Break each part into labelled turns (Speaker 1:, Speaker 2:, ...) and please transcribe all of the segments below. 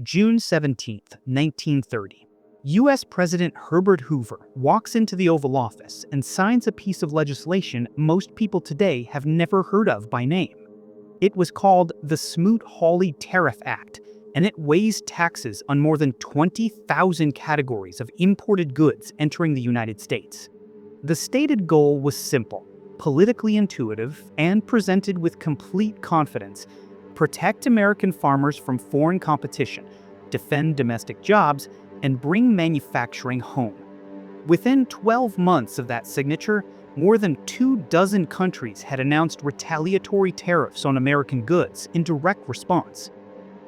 Speaker 1: June 17, 1930. U.S. President Herbert Hoover walks into the Oval Office and signs a piece of legislation most people today have never heard of by name. It was called the Smoot-Hawley Tariff Act, and it weighs taxes on more than 20,000 categories of imported goods entering the United States. The stated goal was simple, politically intuitive, and presented with complete confidence: protect American farmers from foreign competition, defend domestic jobs, and bring manufacturing home. Within 12 months of that signature, more than 24 countries had announced retaliatory tariffs on American goods in direct response.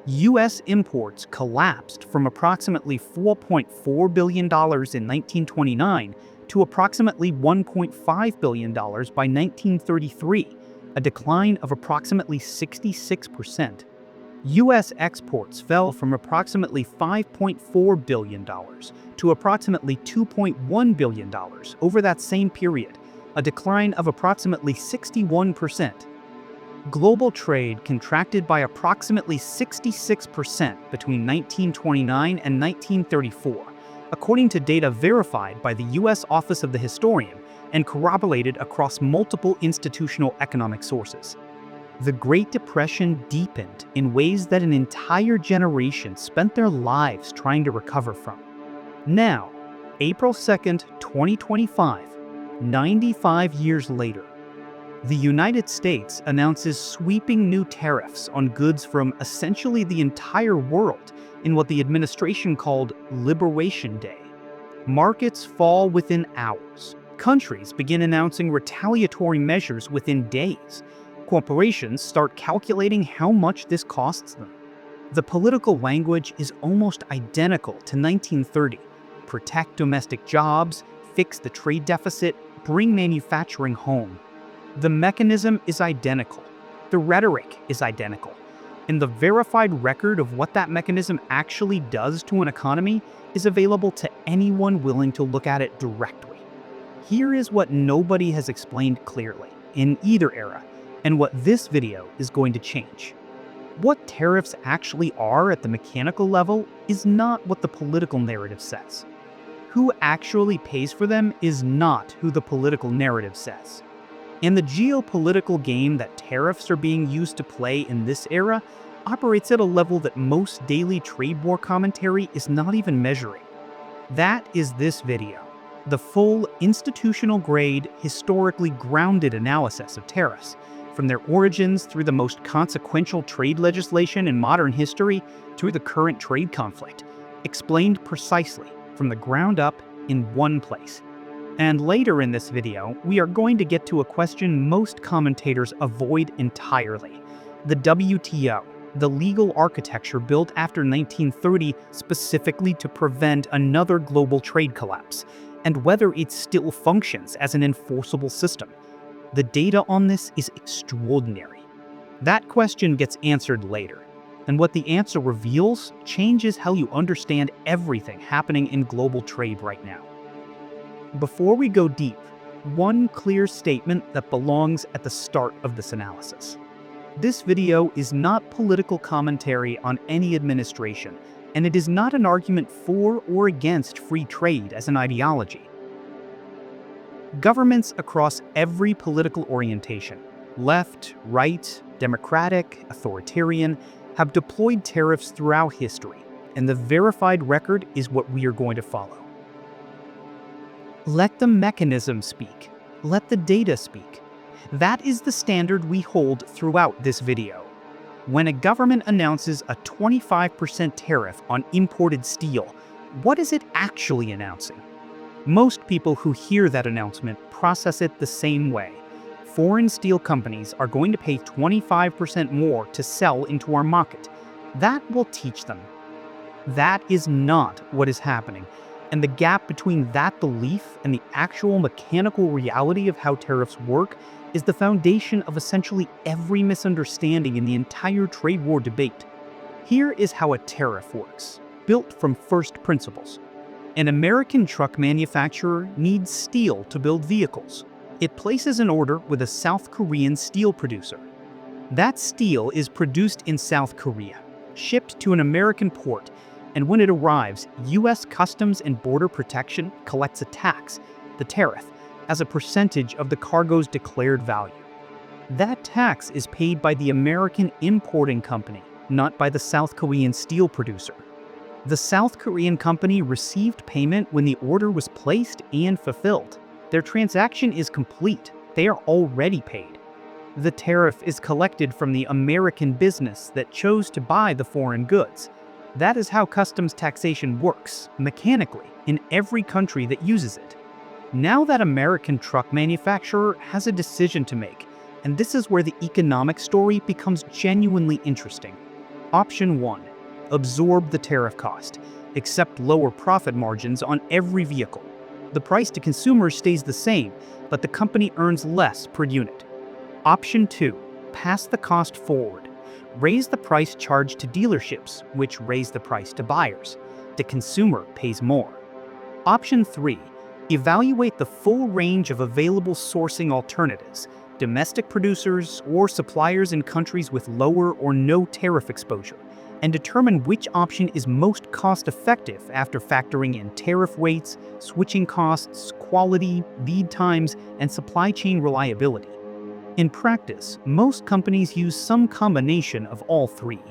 Speaker 1: U.S. imports collapsed from approximately $4.4 billion in 1929 to approximately $1.5 billion by 1933, a decline of approximately 66%. U.S. exports fell from approximately $5.4 billion to approximately $2.1 billion over that same period, a decline of approximately 61%. Global trade contracted by approximately 66% between 1929 and 1934, according to data verified by the U.S. Office of the Historian and corroborated across multiple institutional economic sources. The Great Depression deepened in ways that an entire generation spent their lives trying to recover from. Now, April 2nd, 2025, 95 years later, the United States announces sweeping new tariffs on goods from essentially the entire world in what the administration called Liberation Day. Markets fall within hours. Countries begin announcing retaliatory measures within days. Corporations start calculating how much this costs them. The political language is almost identical to 1930. Protect domestic jobs, fix the trade deficit, bring manufacturing home. The mechanism is identical. The rhetoric is identical. And the verified record of what that mechanism actually does to an economy is available to anyone willing to look at it directly. Here is what nobody has explained clearly in either era, and what this video is going to change. What tariffs actually are at the mechanical level is not what the political narrative says. Who actually pays for them is not who the political narrative says. And the geopolitical game that tariffs are being used to play in this era operates at a level that most daily trade war commentary is not even measuring. That is this video, the full institutional-grade, historically grounded analysis of tariffs, from their origins through the most consequential trade legislation in modern history through the current trade conflict, explained precisely from the ground up in one place. And later in this video, we are going to get to a question most commentators avoid entirely: the WTO, the legal architecture built after 1930 specifically to prevent another global trade collapse, and whether it still functions as an enforceable system. The data on this is extraordinary. That question gets answered later, and what the answer reveals changes how you understand everything happening in global trade right now. Before we go deep, one clear statement that belongs at the start of this analysis. This video is not political commentary on any administration, and it is not an argument for or against free trade as an ideology. Governments across every political orientation, left, right, democratic, authoritarian, have deployed tariffs throughout history, and the verified record is what we are going to follow. Let the mechanism speak. Let the data speak. That is the standard we hold throughout this video. When a government announces a 25% tariff on imported steel, what is it actually announcing? Most people who hear that announcement process it the same way. Foreign steel companies are going to pay 25% more to sell into our market. That will teach them. That is not what is happening. And the gap between that belief and the actual mechanical reality of how tariffs work is the foundation of essentially every misunderstanding in the entire trade war debate. Here is how a tariff works, built from first principles. An American truck manufacturer needs steel to build vehicles. It places an order with a South Korean steel producer. That steel is produced in South Korea. shipped to an American port, and when it arrives, U.S. Customs and Border Protection collects a tax, the tariff, as a percentage of the cargo's declared value. That tax is paid by the American importing company, not by the South Korean steel producer. The South Korean company received payment when the order was placed and fulfilled. Their transaction is complete. They are already paid. The tariff is collected from the American business that chose to buy the foreign goods. That is how customs taxation works, mechanically, in every country that uses it. Now that American truck manufacturer has a decision to make, and this is where the economic story becomes genuinely interesting. Option 1. Absorb the tariff cost. Accept lower profit margins on every vehicle. The price to consumers stays the same, but the company earns less per unit. Option 2. Pass the cost forward. Raise the price charged to dealerships, which raise the price to buyers. The consumer pays more. Option 3. Evaluate the full range of available sourcing alternatives, domestic producers or suppliers in countries with lower or no tariff exposure, and determine which option is most cost-effective after factoring in tariff weights, switching costs, quality, lead times, and supply chain reliability. In practice, most companies use some combination of all three.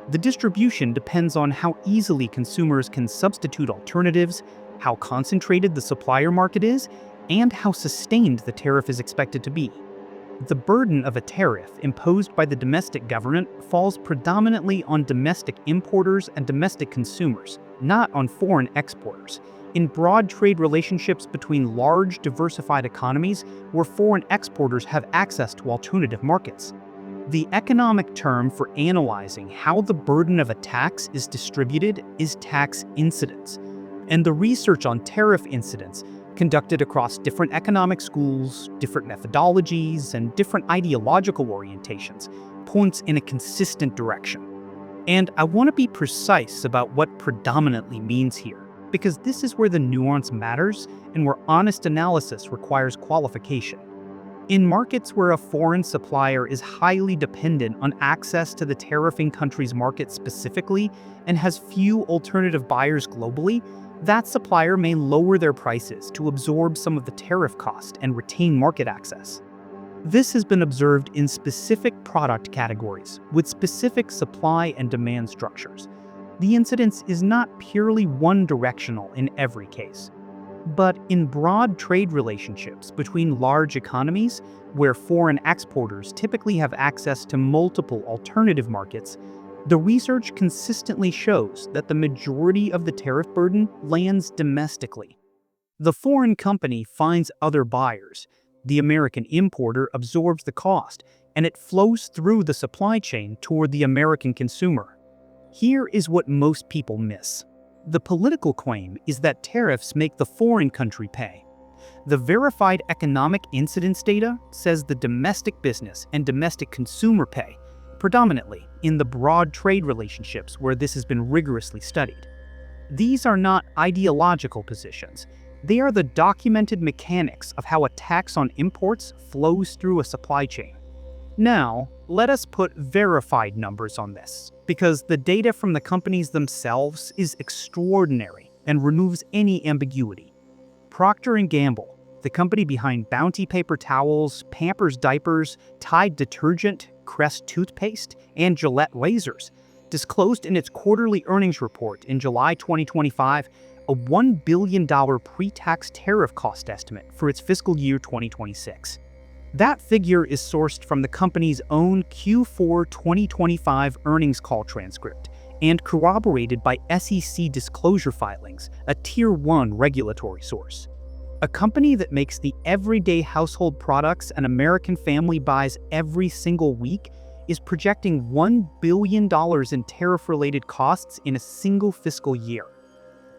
Speaker 1: The distribution depends on how easily consumers can substitute alternatives, how concentrated the supplier market is, and how sustained the tariff is expected to be. The burden of a tariff imposed by the domestic government falls predominantly on domestic importers and domestic consumers, not on foreign exporters, in broad trade relationships between large, diversified economies where foreign exporters have access to alternative markets. The economic term for analyzing how the burden of a tax is distributed is tax incidence, and the research on tariff incidence conducted across different economic schools, different methodologies, and different ideological orientations, points in a consistent direction. And I want to be precise about what predominantly means here, because this is where the nuance matters and where honest analysis requires qualification. In markets where a foreign supplier is highly dependent on access to the tariffing country's market specifically and has few alternative buyers globally, that supplier may lower their prices to absorb some of the tariff cost and retain market access. This has been observed in specific product categories with specific supply and demand structures. The incidence is not purely one-directional in every case. But in broad trade relationships between large economies, where foreign exporters typically have access to multiple alternative markets, the research consistently shows that the majority of the tariff burden lands domestically. The foreign company finds other buyers, the American importer absorbs the cost, and it flows through the supply chain toward the American consumer. Here is what most people miss. The political claim is that tariffs make the foreign country pay. The verified economic incidence data says the domestic business and domestic consumer pay, predominantly in the broad trade relationships where this has been rigorously studied. These are not ideological positions. They are the documented mechanics of how a tax on imports flows through a supply chain. Now, let us put verified numbers on this, because the data from the companies themselves is extraordinary and removes any ambiguity. Procter & Gamble, the company behind Bounty paper towels, Pampers diapers, Tide detergent, Crest toothpaste, and Gillette razors, disclosed in its quarterly earnings report in July 2025 a $1 billion pre-tax tariff cost estimate for its fiscal year 2026. That figure is sourced from the company's own Q4 2025 earnings call transcript and corroborated by SEC disclosure filings, a Tier 1 regulatory source. A company that makes the everyday household products an American family buys every single week is projecting $1 billion in tariff-related costs in a single fiscal year.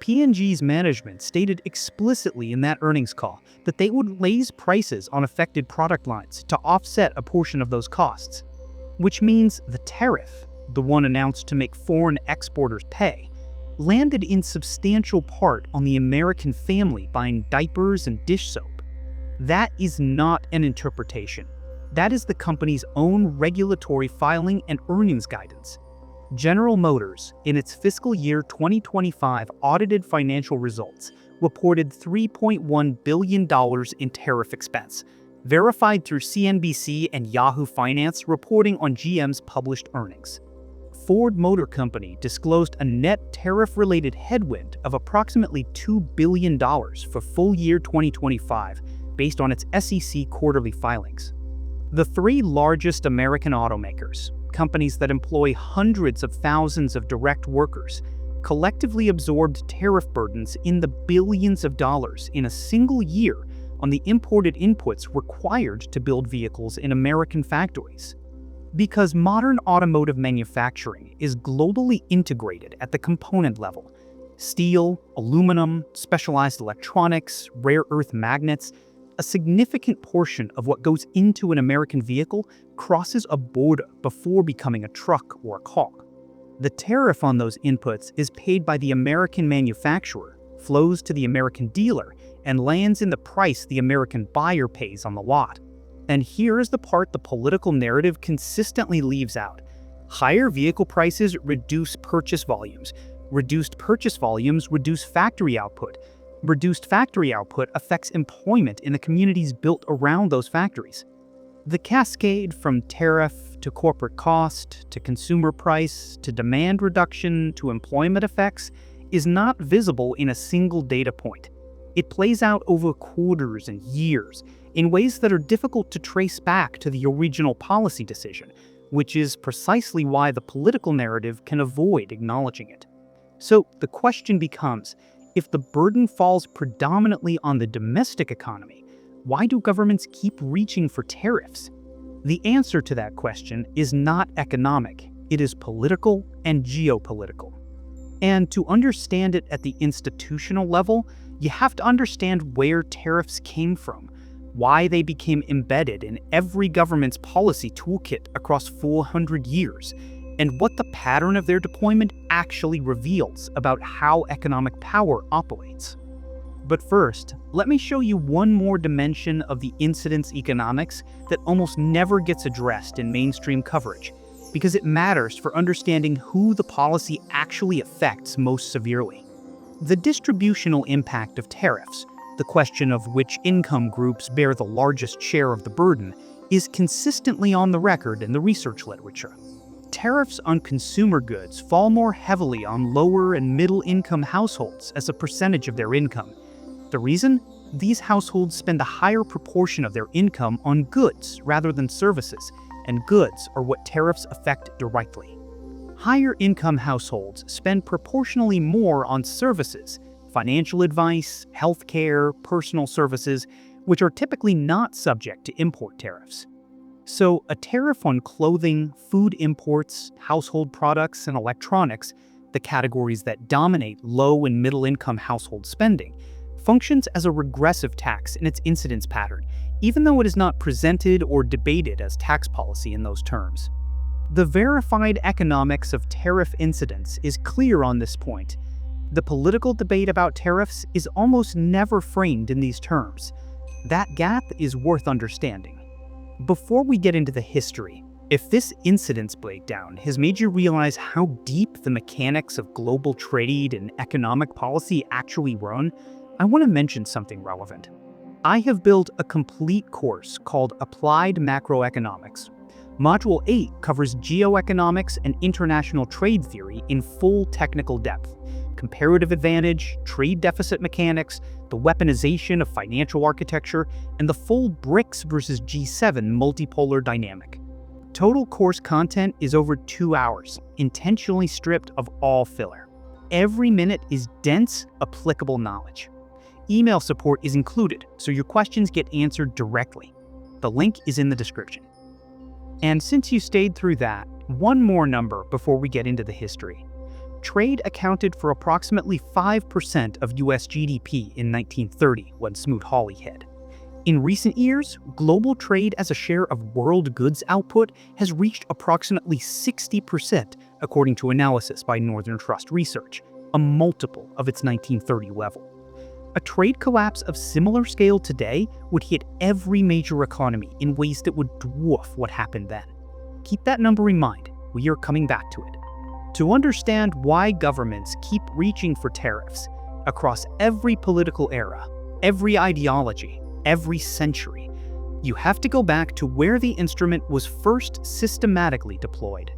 Speaker 1: P&G's management stated explicitly in that earnings call that they would raise prices on affected product lines to offset a portion of those costs, which means the tariff, the one announced to make foreign exporters pay, landed in substantial part on the American family buying diapers and dish soap. That is not an interpretation. That is the company's own regulatory filing and earnings guidance. General Motors, in its fiscal year 2025 audited financial results, reported $3.1 billion in tariff expense, verified through CNBC and Yahoo Finance reporting on GM's published earnings. Ford Motor Company disclosed a net tariff-related headwind of approximately $2 billion for full year 2025, based on its SEC quarterly filings. The three largest American automakers, companies that employ hundreds of thousands of direct workers, collectively absorbed tariff burdens in the billions of dollars in a single year on the imported inputs required to build vehicles in American factories. Because modern automotive manufacturing is globally integrated at the component level, steel, aluminum, specialized electronics, rare earth magnets, a significant portion of what goes into an American vehicle crosses a border before becoming a truck or a car. The tariff on those inputs is paid by the American manufacturer, flows to the American dealer, and lands in the price the American buyer pays on the lot. And here is the part the political narrative consistently leaves out. Higher vehicle prices reduce purchase volumes. Reduced purchase volumes reduce factory output. Reduced factory output affects employment in the communities built around those factories. The cascade from tariff to corporate cost to consumer price to demand reduction to employment effects is not visible in a single data point. It plays out over quarters and years in ways that are difficult to trace back to the original policy decision, which is precisely why the political narrative can avoid acknowledging it. So the question becomes, if the burden falls predominantly on the domestic economy, why do governments keep reaching for tariffs? The answer to that question is not economic, it is political and geopolitical. And to understand it at the institutional level, you have to understand where tariffs came from, why they became embedded in every government's policy toolkit across 400 years, and what the pattern of their deployment actually reveals about how economic power operates. But first, let me show you one more dimension of the incidence economics that almost never gets addressed in mainstream coverage, because it matters for understanding who the policy actually affects most severely. The distributional impact of tariffs, the question of which income groups bear the largest share of the burden, is consistently on the record in the research literature. Tariffs on consumer goods fall more heavily on lower and middle-income households as a percentage of their income. The reason? These households spend a higher proportion of their income on goods rather than services, and goods are what tariffs affect directly. Higher-income households spend proportionally more on services, financial advice, healthcare, personal services, which are typically not subject to import tariffs. So, a tariff on clothing, food imports, household products, and electronics, the categories that dominate low and middle-income household spending, functions as a regressive tax in its incidence pattern, even though it is not presented or debated as tax policy in those terms. The verified economics of tariff incidence is clear on this point. The political debate about tariffs is almost never framed in these terms. That gap is worth understanding. Before we get into the history, if this incidence breakdown has made you realize how deep the mechanics of global trade and economic policy actually run, I want to mention something relevant. I have built a complete course called Applied Macroeconomics. Module 8 covers geoeconomics and international trade theory in full technical depth, comparative advantage, trade deficit mechanics, the weaponization of financial architecture, and the full BRICS versus G7 multipolar dynamic. Total course content is over 2 hours, intentionally stripped of all filler. Every minute is dense, applicable knowledge. Email support is included, so your questions get answered directly. The link is in the description. And since you stayed through that, one more number before we get into the history. Trade accounted for approximately 5% of US GDP in 1930 when Smoot-Hawley hit. In recent years, global trade as a share of world goods output has reached approximately 60%, according to analysis by Northern Trust Research, a multiple of its 1930 level. A trade collapse of similar scale today would hit every major economy in ways that would dwarf what happened then. Keep that number in mind, we are coming back to it. To understand why governments keep reaching for tariffs across every political era, every ideology, every century, you have to go back to where the instrument was first systematically deployed.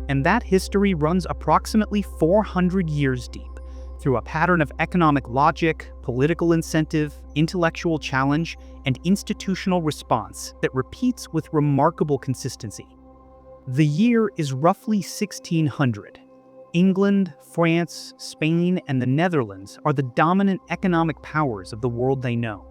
Speaker 1: And that history runs approximately 400 years deep, through a pattern of economic logic, political incentive, intellectual challenge, and institutional response that repeats with remarkable consistency. The year is roughly 1600. England, France, Spain, and the Netherlands are the dominant economic powers of the world they know.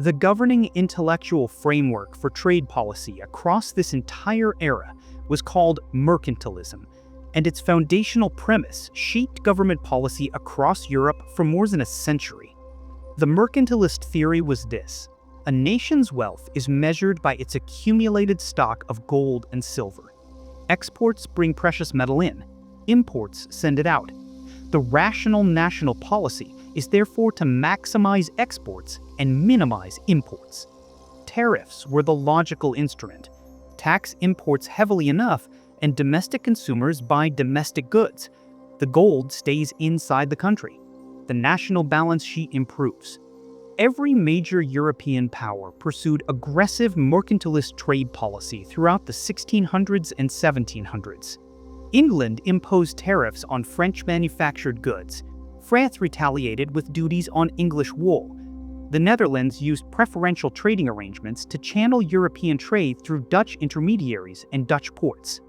Speaker 1: The governing intellectual framework for trade policy across this entire era was called mercantilism, and its foundational premise shaped government policy across Europe for more than a century. The mercantilist theory was this: a nation's wealth is measured by its accumulated stock of gold and silver. Exports bring precious metal in, imports send it out. The rational national policy is therefore to maximize exports and minimize imports. Tariffs were the logical instrument. Tax imports heavily enough, and domestic consumers buy domestic goods. The gold stays inside the country. The national balance sheet improves. Every major European power pursued aggressive mercantilist trade policy throughout the 1600s and 1700s. England imposed tariffs on French-manufactured goods. France retaliated with duties on English wool. The Netherlands used preferential trading arrangements to channel European trade through Dutch intermediaries and Dutch ports.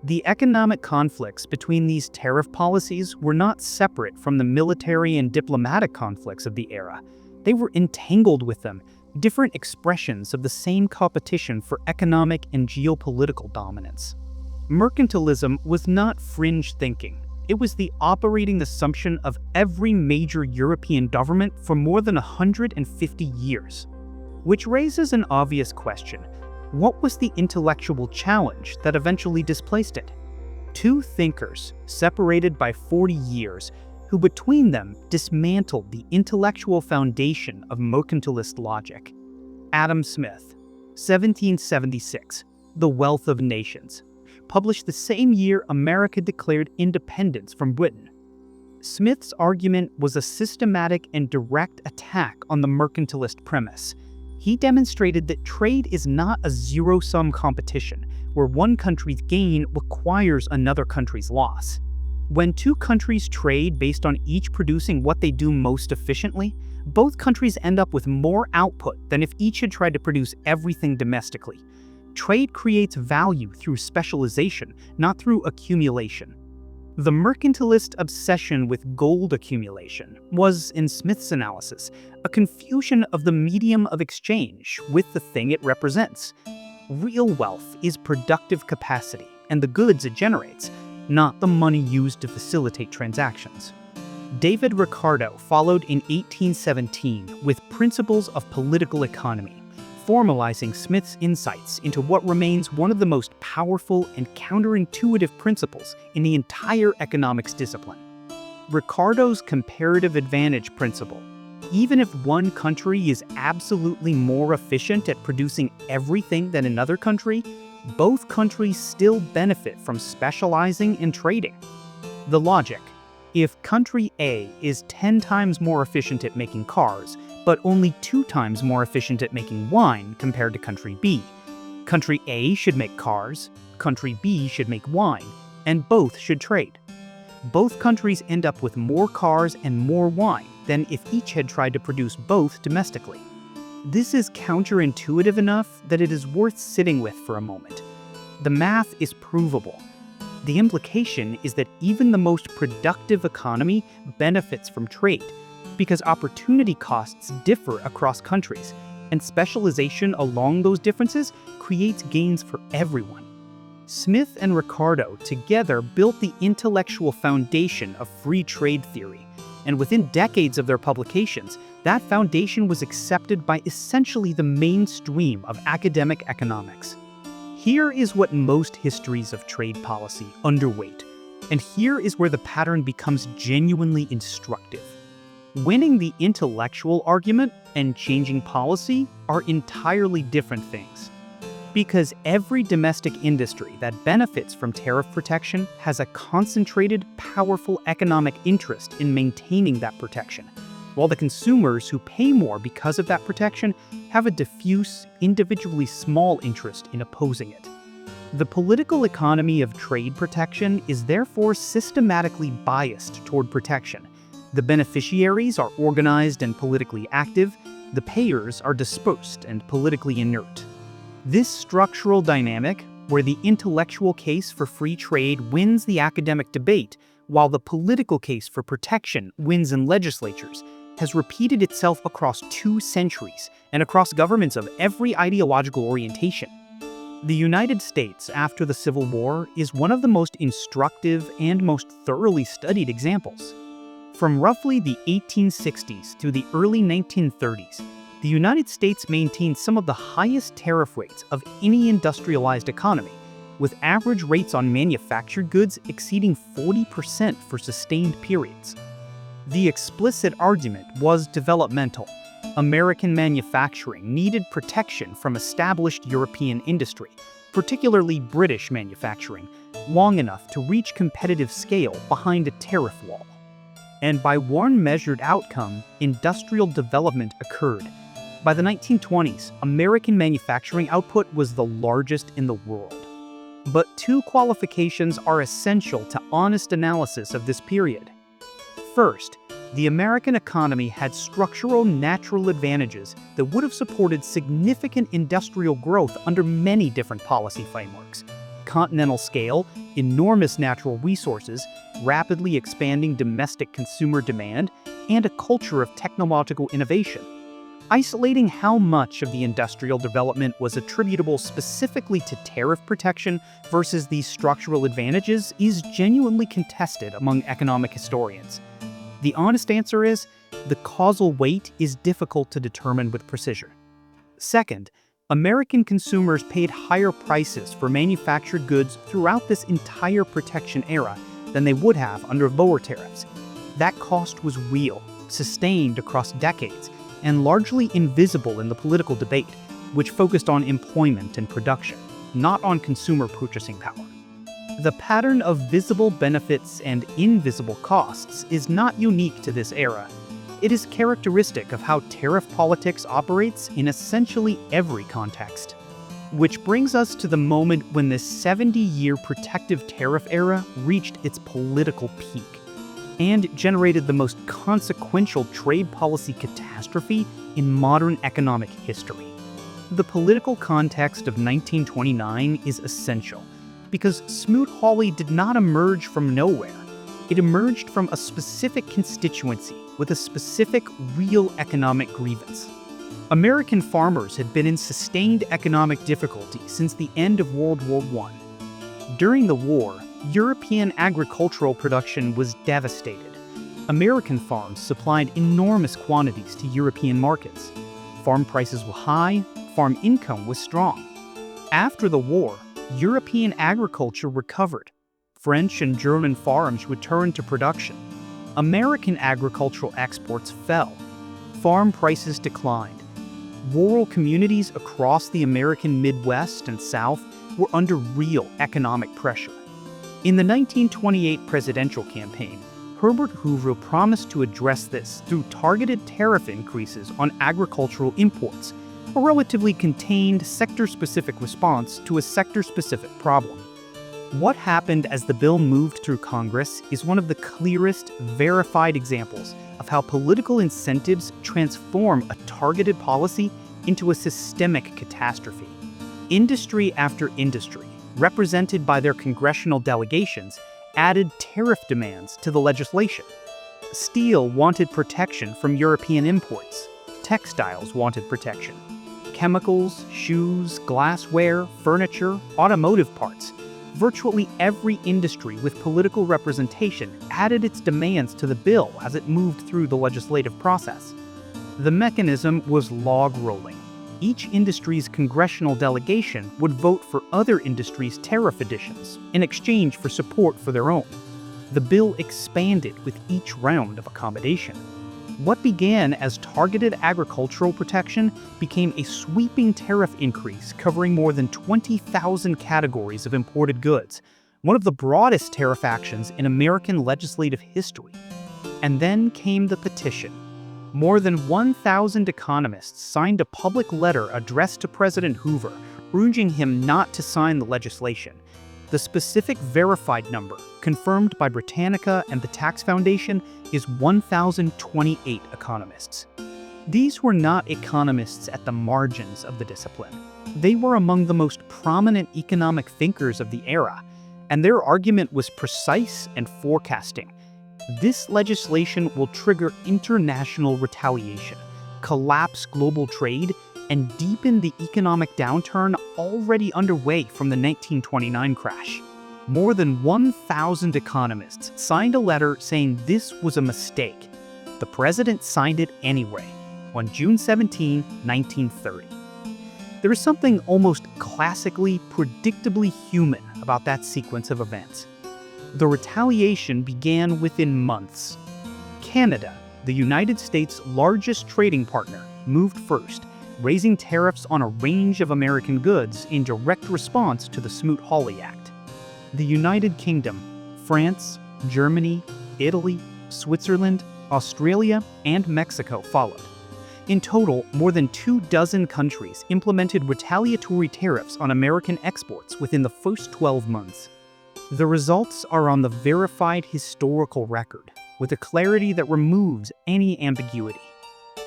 Speaker 1: The economic conflicts between these tariff policies were not separate from the military and diplomatic conflicts of the era. They were entangled with them, different expressions of the same competition for economic and geopolitical dominance. Mercantilism was not fringe thinking. It was the operating assumption of every major European government for more than 150 years. Which raises an obvious question. What was the intellectual challenge that eventually displaced it? Two thinkers, separated by 40 years, who between them dismantled the intellectual foundation of mercantilist logic. Adam Smith, 1776, The Wealth of Nations, published the same year America declared independence from Britain. Smith's argument was a systematic and direct attack on the mercantilist premise. He demonstrated that trade is not a zero-sum competition, where one country's gain requires another country's loss. When two countries trade based on each producing what they do most efficiently, both countries end up with more output than if each had tried to produce everything domestically. Trade creates value through specialization, not through accumulation. The mercantilist obsession with gold accumulation was, in Smith's analysis, a confusion of the medium of exchange with the thing it represents. Real wealth is productive capacity and the goods it generates, not the money used to facilitate transactions. David Ricardo followed in 1817 with Principles of Political Economy, formalizing Smith's insights into what remains one of the most powerful and counterintuitive principles in the entire economics discipline. Ricardo's comparative advantage principle. Even if one country is absolutely more efficient at producing everything than another country, both countries still benefit from specializing in trading. The logic: if country A is 10 times more efficient at making cars, but only 2 times more efficient at making wine compared to country B, country A should make cars, country B should make wine, and both should trade. Both countries end up with more cars and more wine than if each had tried to produce both domestically. This is counterintuitive enough that it is worth sitting with for a moment. The math is provable. The implication is that even the most productive economy benefits from trade, because opportunity costs differ across countries, and specialization along those differences creates gains for everyone. Smith and Ricardo together built the intellectual foundation of free trade theory, and within decades of their publications, that foundation was accepted by essentially the mainstream of academic economics. Here is what most histories of trade policy underweight, and here is where the pattern becomes genuinely instructive. Winning the intellectual argument and changing policy are entirely different things. Because every domestic industry that benefits from tariff protection has a concentrated, powerful economic interest in maintaining that protection, while the consumers who pay more because of that protection have a diffuse, individually small interest in opposing it. The political economy of trade protection is therefore systematically biased toward protection. The beneficiaries are organized and politically active, the payers are dispersed and politically inert. This structural dynamic, where the intellectual case for free trade wins the academic debate, while the political case for protection wins in legislatures, has repeated itself across 2 centuries and across governments of every ideological orientation. The United States after the Civil War is one of the most instructive and most thoroughly studied examples. From roughly the 1860s to the early 1930s, the United States maintained some of the highest tariff rates of any industrialized economy, with average rates on manufactured goods exceeding 40% for sustained periods. The explicit argument was developmental. American manufacturing needed protection from established European industry, particularly British manufacturing, long enough to reach competitive scale behind a tariff wall. And by one measured outcome, industrial development occurred. By the 1920s, American manufacturing output was the largest in the world. But 2 qualifications are essential to honest analysis of this period. First, the American economy had structural natural advantages that would have supported significant industrial growth under many different policy frameworks. Continental scale, enormous natural resources, rapidly expanding domestic consumer demand, and a culture of technological innovation. Isolating how much of the industrial development was attributable specifically to tariff protection versus these structural advantages is genuinely contested among economic historians. The honest answer is, the causal weight is difficult to determine with precision. Second, American consumers paid higher prices for manufactured goods throughout this entire protection era than they would have under lower tariffs. That cost was real, sustained across decades, and largely invisible in the political debate, which focused on employment and production, not on consumer purchasing power. The pattern of visible benefits and invisible costs is not unique to this era. It is characteristic of how tariff politics operates in essentially every context. Which brings us to the moment when this 70-year protective tariff era reached its political peak and generated the most consequential trade policy catastrophe in modern economic history. The political context of 1929 is essential, because Smoot-Hawley did not emerge from nowhere. It emerged from a specific constituency with a specific, real economic grievance. American farmers had been in sustained economic difficulty since the end of World War I. During the war, European agricultural production was devastated. American farms supplied enormous quantities to European markets. Farm prices were high, farm income was strong. After the war, European agriculture recovered. French and German farms returned to production. American agricultural exports fell. Farm prices declined. Rural communities across the American Midwest and South were under real economic pressure. In the 1928 presidential campaign, Herbert Hoover promised to address this through targeted tariff increases on agricultural imports, a relatively contained sector-specific response to a sector-specific problem. What happened as the bill moved through Congress is one of the clearest, verified examples of how political incentives transform a targeted policy into a systemic catastrophe. Industry after industry, represented by their congressional delegations, added tariff demands to the legislation. Steel wanted protection from European imports. Textiles wanted protection. Chemicals, shoes, glassware, furniture, automotive parts. Virtually every industry with political representation added its demands to the bill as it moved through the legislative process. The mechanism was log rolling. Each industry's congressional delegation would vote for other industries' tariff additions in exchange for support for their own. The bill expanded with each round of accommodation. What began as targeted agricultural protection became a sweeping tariff increase covering more than 20,000 categories of imported goods, one of the broadest tariff actions in American legislative history. And then came the petition. More than 1,000 economists signed a public letter addressed to President Hoover, urging him not to sign the legislation. The specific verified number, confirmed by Britannica and the Tax Foundation, is 1,028 economists. These were not economists at the margins of the discipline. They were among the most prominent economic thinkers of the era, and their argument was precise and forecasting. This legislation will trigger international retaliation, collapse global trade, and deepen the economic downturn already underway from the 1929 crash. More than 1,000 economists signed a letter saying this was a mistake. The president signed it anyway, on June 17, 1930. There is something almost classically, predictably human about that sequence of events. The retaliation began within months. Canada, the United States' largest trading partner, moved first, raising tariffs on a range of American goods in direct response to the Smoot-Hawley Act. The United Kingdom, France, Germany, Italy, Switzerland, Australia, and Mexico followed. In total, more than 24 countries implemented retaliatory tariffs on American exports within the first 12 months. The results are on the verified historical record, with a clarity that removes any ambiguity.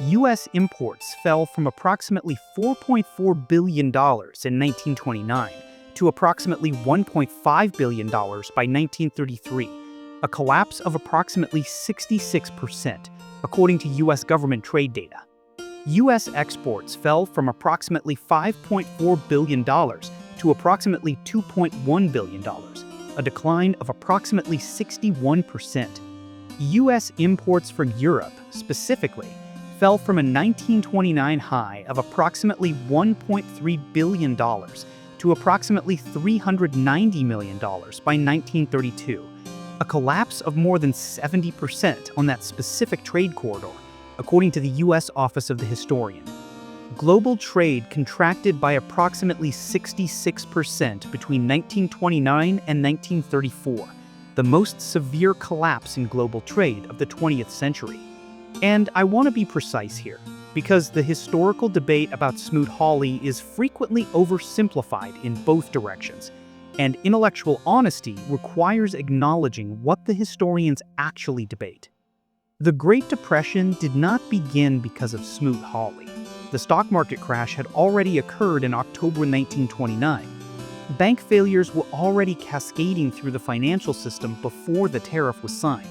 Speaker 1: U.S. imports fell from approximately $4.4 billion in 1929 to approximately $1.5 billion by 1933, a collapse of approximately 66%, according to U.S. government trade data. U.S. exports fell from approximately $5.4 billion to approximately $2.1 billion, a decline of approximately 61%. U.S. imports for Europe, specifically, fell from a 1929 high of approximately $1.3 billion to approximately $390 million by 1932, a collapse of more than 70% on that specific trade corridor, according to the U.S. Office of the Historian. Global trade contracted by approximately 66% between 1929 and 1934, the most severe collapse in global trade of the 20th century. And I want to be precise here, because the historical debate about Smoot-Hawley is frequently oversimplified in both directions, and intellectual honesty requires acknowledging what the historians actually debate. The Great Depression did not begin because of Smoot-Hawley. The stock market crash had already occurred in October 1929. Bank failures were already cascading through the financial system before the tariff was signed.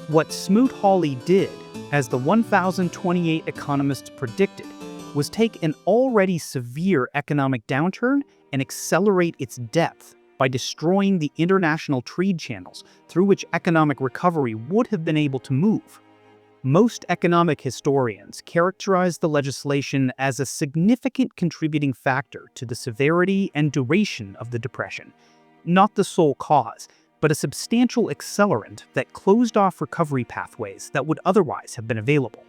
Speaker 1: What Smoot-Hawley did, as the 1,028 economists predicted, was take an already severe economic downturn and accelerate its depth by destroying the international trade channels through which economic recovery would have been able to move. Most economic historians characterize the legislation as a significant contributing factor to the severity and duration of the Depression, not the sole cause, but a substantial accelerant that closed off recovery pathways that would otherwise have been available.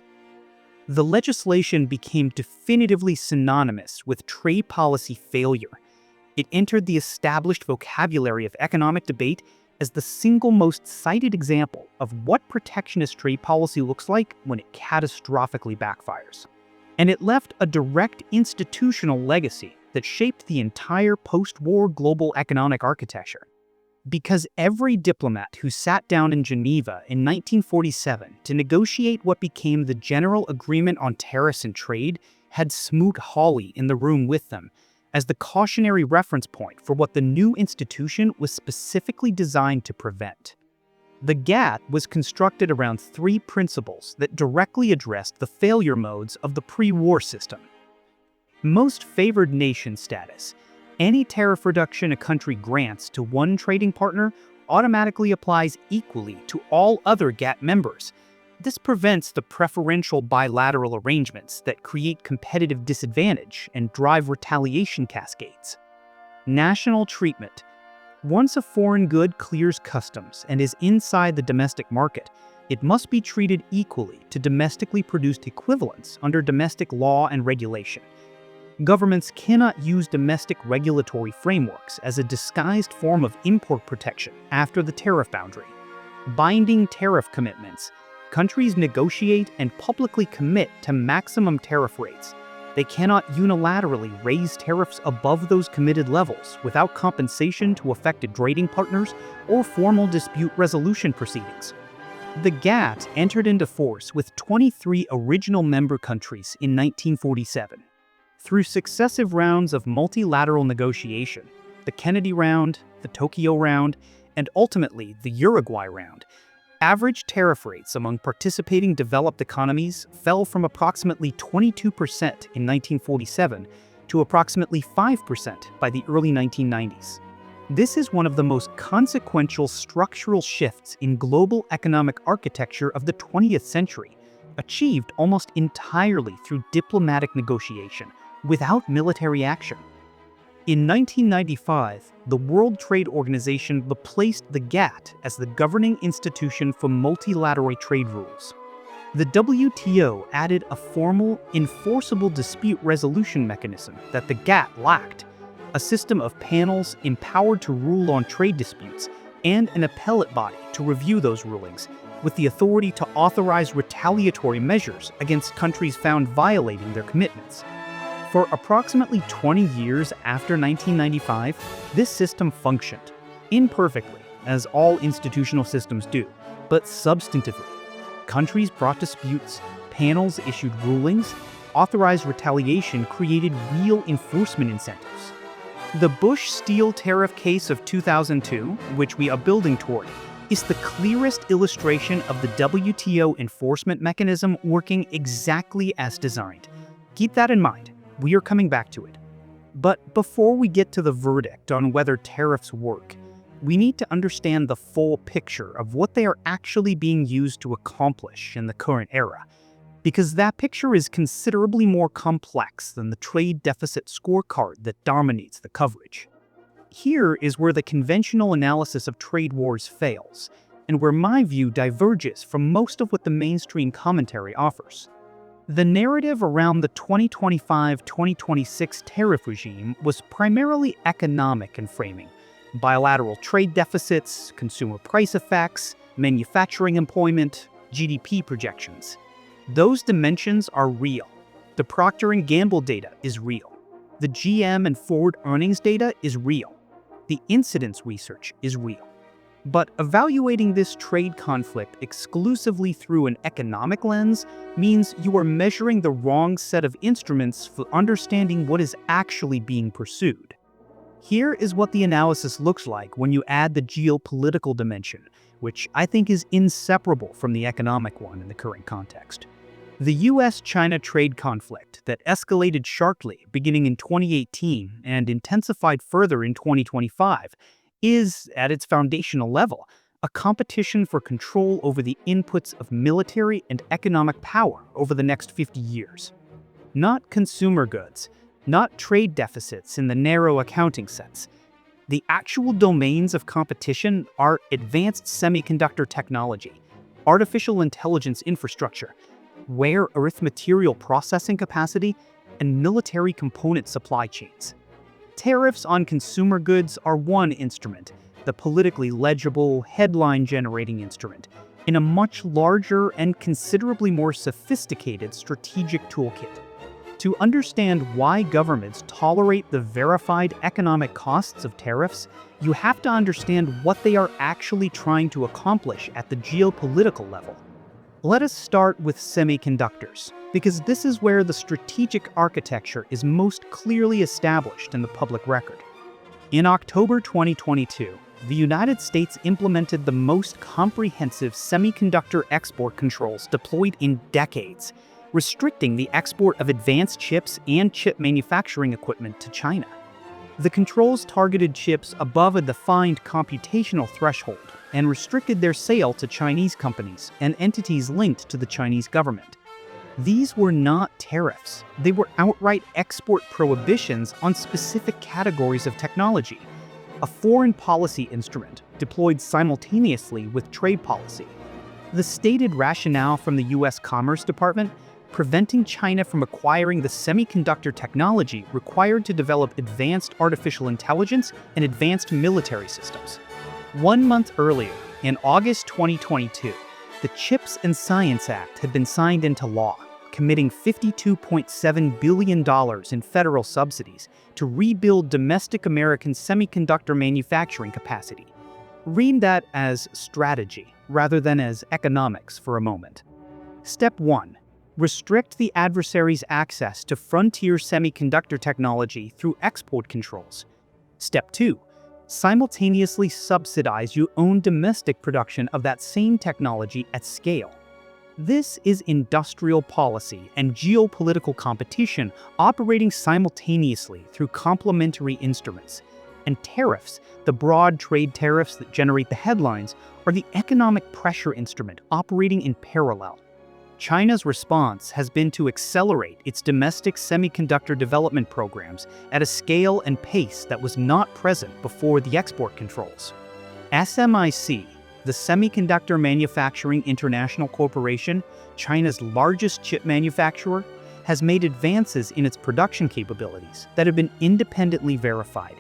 Speaker 1: The legislation became definitively synonymous with trade policy failure. It entered the established vocabulary of economic debate as the single most cited example of what protectionist trade policy looks like when it catastrophically backfires. And it left a direct institutional legacy that shaped the entire post-war global economic architecture. Because every diplomat who sat down in Geneva in 1947 to negotiate what became the General Agreement on Tariffs and Trade had Smoot-Hawley in the room with them, as the cautionary reference point for what the new institution was specifically designed to prevent. The GATT was constructed around three principles that directly addressed the failure modes of the pre-war system. Most favored nation status. Any tariff reduction a country grants to one trading partner automatically applies equally to all other GATT members. This prevents the preferential bilateral arrangements that create competitive disadvantage and drive retaliation cascades. National treatment. Once a foreign good clears customs and is inside the domestic market, It must be treated equally to domestically produced equivalents under domestic law and regulation. Governments cannot use domestic regulatory frameworks as a disguised form of import protection after the tariff boundary. Binding tariff commitments. Countries negotiate and publicly commit to maximum tariff rates. They cannot unilaterally raise tariffs above those committed levels without compensation to affected trading partners or formal dispute resolution proceedings. The GATT entered into force with 23 original member countries in 1947. Through successive rounds of multilateral negotiation, the Kennedy Round, the Tokyo Round, and ultimately the Uruguay Round, average tariff rates among participating developed economies fell from approximately 22% in 1947 to approximately 5% by the early 1990s. This is one of the most consequential structural shifts in global economic architecture of the 20th century, achieved almost entirely through diplomatic negotiation, without military action. In 1995, the World Trade Organization replaced the GATT as the governing institution for multilateral trade rules. The WTO added a formal, enforceable dispute resolution mechanism that the GATT lacked, a system of panels empowered to rule on trade disputes, and an appellate body to review those rulings, with the authority to authorize retaliatory measures against countries found violating their commitments. For approximately 20 years after 1995, this system functioned, imperfectly, as all institutional systems do, but substantively. Countries brought disputes, panels issued rulings, authorized retaliation created real enforcement incentives. The Bush steel tariff case of 2002, which we are building toward, is the clearest illustration of the WTO enforcement mechanism working exactly as designed. Keep that in mind. We are coming back to it. But before we get to the verdict on whether tariffs work, we need to understand the full picture of what they are actually being used to accomplish in the current era, because that picture is considerably more complex than the trade deficit scorecard that dominates the coverage. Here is where the conventional analysis of trade wars fails, and where my view diverges from most of what the mainstream commentary offers. The narrative around the 2025-2026 tariff regime was primarily economic in framing: bilateral trade deficits, consumer price effects, manufacturing employment, GDP projections. Those dimensions are real. The Procter & Gamble data is real. The GM and Ford earnings data is real. The Incidence research is real. But evaluating this trade conflict exclusively through an economic lens means you are measuring the wrong set of instruments for understanding what is actually being pursued. Here is what the analysis looks like when you add the geopolitical dimension, which I think is inseparable from the economic one in the current context. The US-China trade conflict that escalated sharply beginning in 2018 and intensified further in 2025 is, at its foundational level, a competition for control over the inputs of military and economic power over the next 50 years. Not consumer goods, not trade deficits in the narrow accounting sense. The actual domains of competition are advanced semiconductor technology, artificial intelligence infrastructure, rare earth material processing capacity, and military component supply chains. Tariffs on consumer goods are one instrument, the politically legible, headline-generating instrument, in a much larger and considerably more sophisticated strategic toolkit. To understand why governments tolerate the verified economic costs of tariffs, you have to understand what they are actually trying to accomplish at the geopolitical level. Let us start with semiconductors, because this is where the strategic architecture is most clearly established in the public record. In October 2022, the United States implemented the most comprehensive semiconductor export controls deployed in decades, restricting the export of advanced chips and chip manufacturing equipment to China. The controls targeted chips above a defined computational threshold and restricted their sale to Chinese companies and entities linked to the Chinese government. These were not tariffs. They were outright export prohibitions on specific categories of technology, a foreign policy instrument deployed simultaneously with trade policy. The stated rationale from the US Commerce Department: preventing China from acquiring the semiconductor technology required to develop advanced artificial intelligence and advanced military systems. 1 month earlier, in August 2022, the CHIPS and Science Act had been signed into law, committing $52.7 billion in federal subsidies to rebuild domestic American semiconductor manufacturing capacity. Read that as strategy rather than as economics for a moment. Step 1. Restrict the adversary's access to frontier semiconductor technology through export controls. Step 2. Simultaneously subsidize your own domestic production of that same technology at scale. This is industrial policy and geopolitical competition operating simultaneously through complementary instruments. And tariffs, the broad trade tariffs that generate the headlines, are the economic pressure instrument operating in parallel. China's response has been to accelerate its domestic semiconductor development programs at a scale and pace that was not present before the export controls. SMIC, the Semiconductor Manufacturing International Corporation, China's largest chip manufacturer, has made advances in its production capabilities that have been independently verified.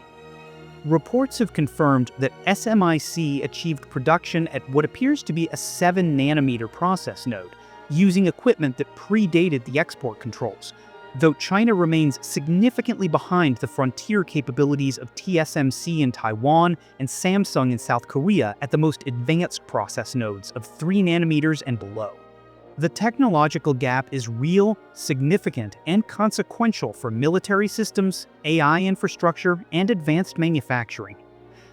Speaker 1: Reports have confirmed that SMIC achieved production at what appears to be a 7-nanometer process node, using equipment that predated the export controls, though China remains significantly behind the frontier capabilities of TSMC in Taiwan and Samsung in South Korea at the most advanced process nodes of 3 nanometers and below. The technological gap is real, significant, and consequential for military systems, AI infrastructure, and advanced manufacturing.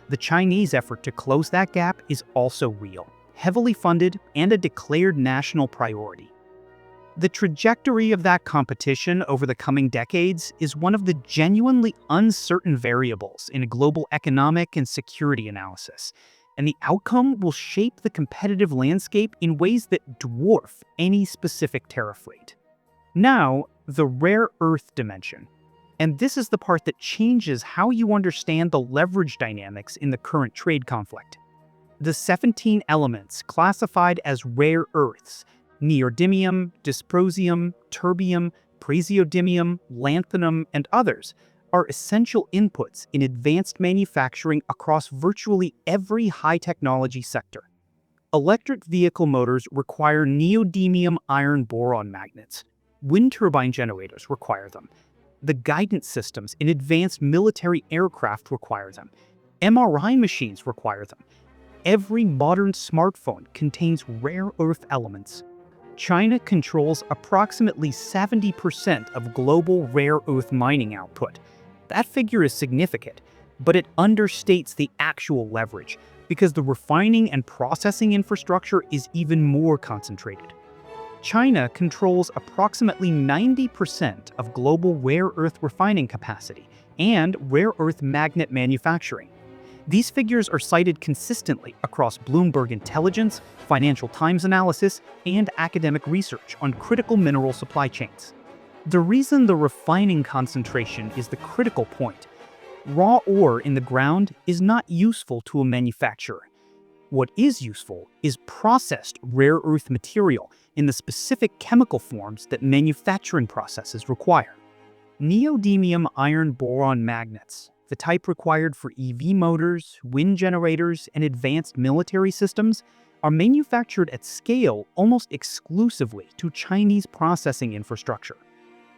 Speaker 1: The Chinese effort to close that gap is also real, heavily funded, and a declared national priority. The trajectory of that competition over the coming decades is one of the genuinely uncertain variables in a global economic and security analysis, and the outcome will shape the competitive landscape in ways that dwarf any specific tariff rate. Now, the rare earth dimension. And this is the part that changes how you understand the leverage dynamics in the current trade conflict. The 17 elements classified as rare earths, neodymium, dysprosium, terbium, praseodymium, lanthanum, and others, are essential inputs in advanced manufacturing across virtually every high-technology sector. Electric vehicle motors require neodymium iron boron magnets. Wind turbine generators require them. The guidance systems in advanced military aircraft require them. MRI machines require them. Every modern smartphone contains rare earth elements. China controls approximately 70% of global rare earth mining output. That figure is significant, but it understates the actual leverage because the refining and processing infrastructure is even more concentrated. China controls approximately 90% of global rare earth refining capacity and rare earth magnet manufacturing. These figures are cited consistently across Bloomberg Intelligence, Financial Times analysis, and academic research on critical mineral supply chains. The reason the refining concentration is the critical point: raw ore in the ground is not useful to a manufacturer. What is useful is processed rare earth material in the specific chemical forms that manufacturing processes require. Neodymium iron boron magnets, the type required for EV motors, wind generators, and advanced military systems, are manufactured at scale almost exclusively to Chinese processing infrastructure.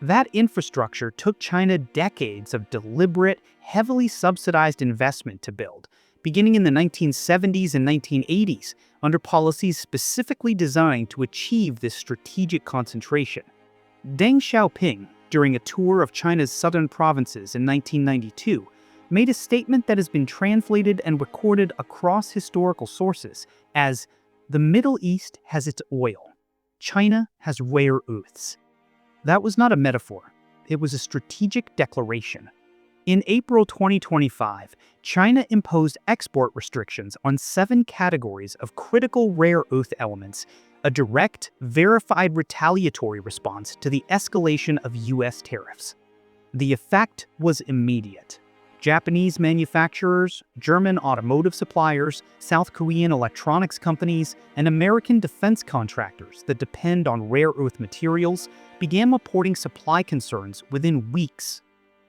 Speaker 1: That infrastructure took China decades of deliberate, heavily subsidized investment to build, beginning in the 1970s and 1980s, under policies specifically designed to achieve this strategic concentration. Deng Xiaoping, during a tour of China's southern provinces in 1992, made a statement that has been translated and recorded across historical sources as, "The Middle East has its oil. China has rare earths." That was not a metaphor. It was a strategic declaration. In April 2025, China imposed export restrictions on 7 categories of critical rare earth elements, a direct, verified retaliatory response to the escalation of US tariffs. The effect was immediate. Japanese manufacturers, German automotive suppliers, South Korean electronics companies, and American defense contractors that depend on rare earth materials began reporting supply concerns within weeks.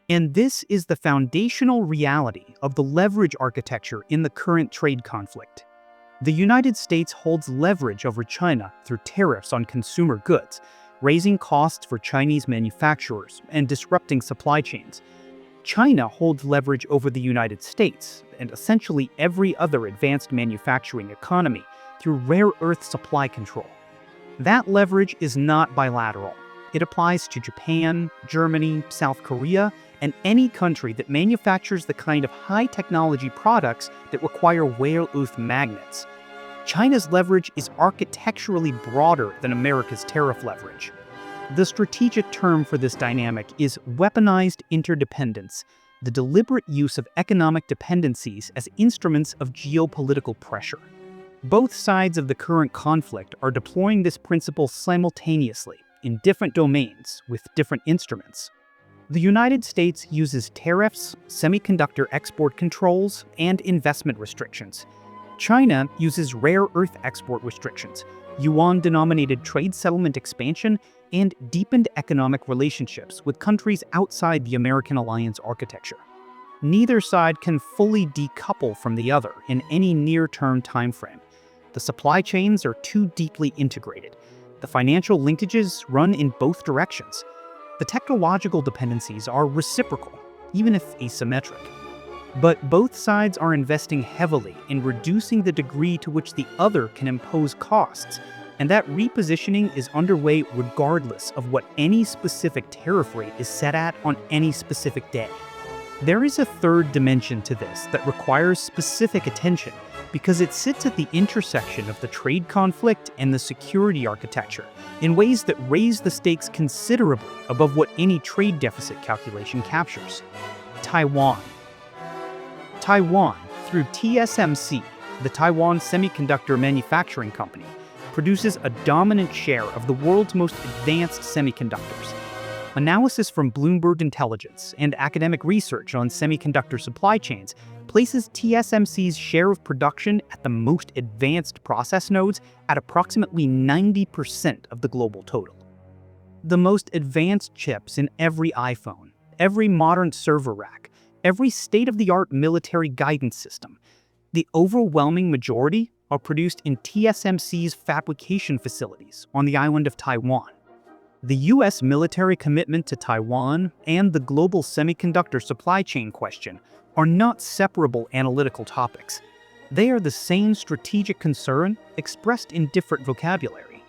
Speaker 1: And this is the foundational reality of the leverage architecture in the current trade conflict. The United States holds leverage over China through tariffs on consumer goods, raising costs for Chinese manufacturers and disrupting supply chains. China holds leverage over the United States and essentially every other advanced manufacturing economy through rare earth supply control. That leverage is not bilateral. It applies to Japan, Germany, South Korea, and any country that manufactures the kind of high-technology products that require rare earth magnets. China's leverage is architecturally broader than America's tariff leverage. The strategic term for this dynamic is weaponized interdependence, the deliberate use of economic dependencies as instruments of geopolitical pressure. Both sides of the current conflict are deploying this principle simultaneously, in different domains, with different instruments. The United States uses tariffs, semiconductor export controls, and investment restrictions. China uses rare earth export restrictions, yuan-denominated trade settlement expansion, and deepened economic relationships with countries outside the American alliance architecture. Neither side can fully decouple from the other in any near-term timeframe. The supply chains are too deeply integrated. The financial linkages run in both directions. The technological dependencies are reciprocal, even if asymmetric. But both sides are investing heavily in reducing the degree to which the other can impose costs, and that repositioning is underway regardless of what any specific tariff rate is set at on any specific day. There is a third dimension to this that requires specific attention because it sits at the intersection of the trade conflict and the security architecture in ways that raise the stakes considerably above what any trade deficit calculation captures. Taiwan. Taiwan, through TSMC, the Taiwan Semiconductor Manufacturing Company, produces a dominant share of the world's most advanced semiconductors. Analysis from Bloomberg Intelligence and academic research on semiconductor supply chains places TSMC's share of production at the most advanced process nodes at approximately 90% of the global total. The most advanced chips in every iPhone, every modern server rack, every state-of-the-art military guidance system, the overwhelming majority are produced in TSMC's fabrication facilities on the island of Taiwan. The U.S. military commitment to Taiwan and the global semiconductor supply chain question are not separable analytical topics. They are the same strategic concern expressed in different vocabulary.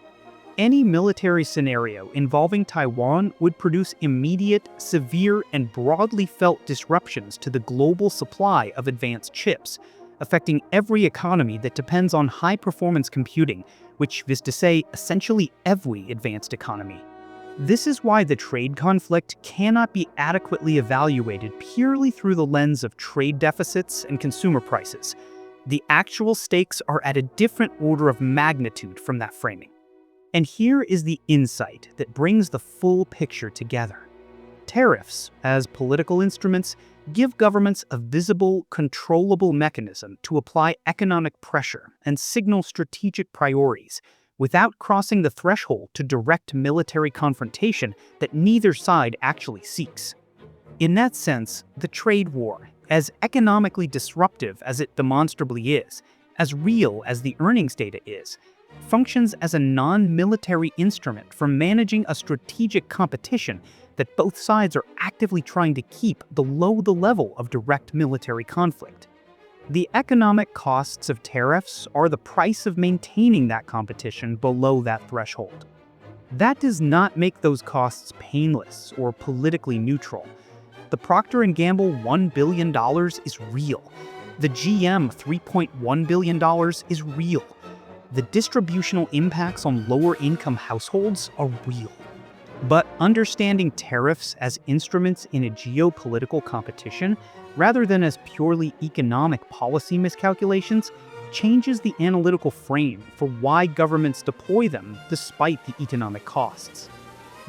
Speaker 1: Any military scenario involving Taiwan would produce immediate, severe, and broadly felt disruptions to the global supply of advanced chips, affecting every economy that depends on high-performance computing, which is to say, essentially every advanced economy. This is why the trade conflict cannot be adequately evaluated purely through the lens of trade deficits and consumer prices. The actual stakes are at a different order of magnitude from that framing. And here is the insight that brings the full picture together. Tariffs, as political instruments, give governments a visible, controllable mechanism to apply economic pressure and signal strategic priorities, without crossing the threshold to direct military confrontation that neither side actually seeks. In that sense, the trade war, as economically disruptive as it demonstrably is, as real as the earnings data is, functions as a non-military instrument for managing a strategic competition that both sides are actively trying to keep below the level of direct military conflict. The economic costs of tariffs are the price of maintaining that competition below that threshold. That does not make those costs painless or politically neutral. The Procter & Gamble $1 billion is real. The GM $3.1 billion is real. The distributional impacts on lower-income households are real. But understanding tariffs as instruments in a geopolitical competition, rather than as purely economic policy miscalculations, changes the analytical frame for why governments deploy them despite the economic costs.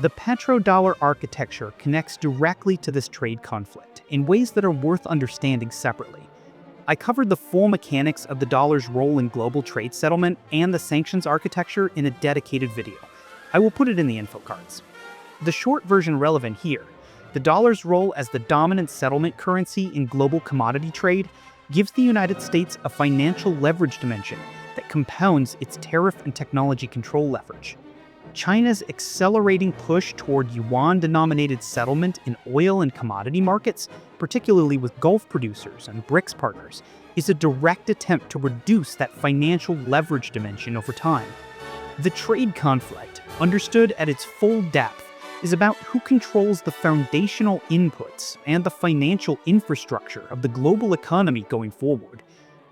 Speaker 1: The petrodollar architecture connects directly to this trade conflict in ways that are worth understanding separately. I covered the full mechanics of the dollar's role in global trade settlement and the sanctions architecture in a dedicated video. I will put it in the info cards. The short version relevant here: the dollar's role as the dominant settlement currency in global commodity trade gives the United States a financial leverage dimension that compounds its tariff and technology control leverage. China's accelerating push toward yuan-denominated settlement in oil and commodity markets, particularly with Gulf producers and BRICS partners, is a direct attempt to reduce that financial leverage dimension over time. The trade conflict, understood at its full depth, is about who controls the foundational inputs and the financial infrastructure of the global economy going forward.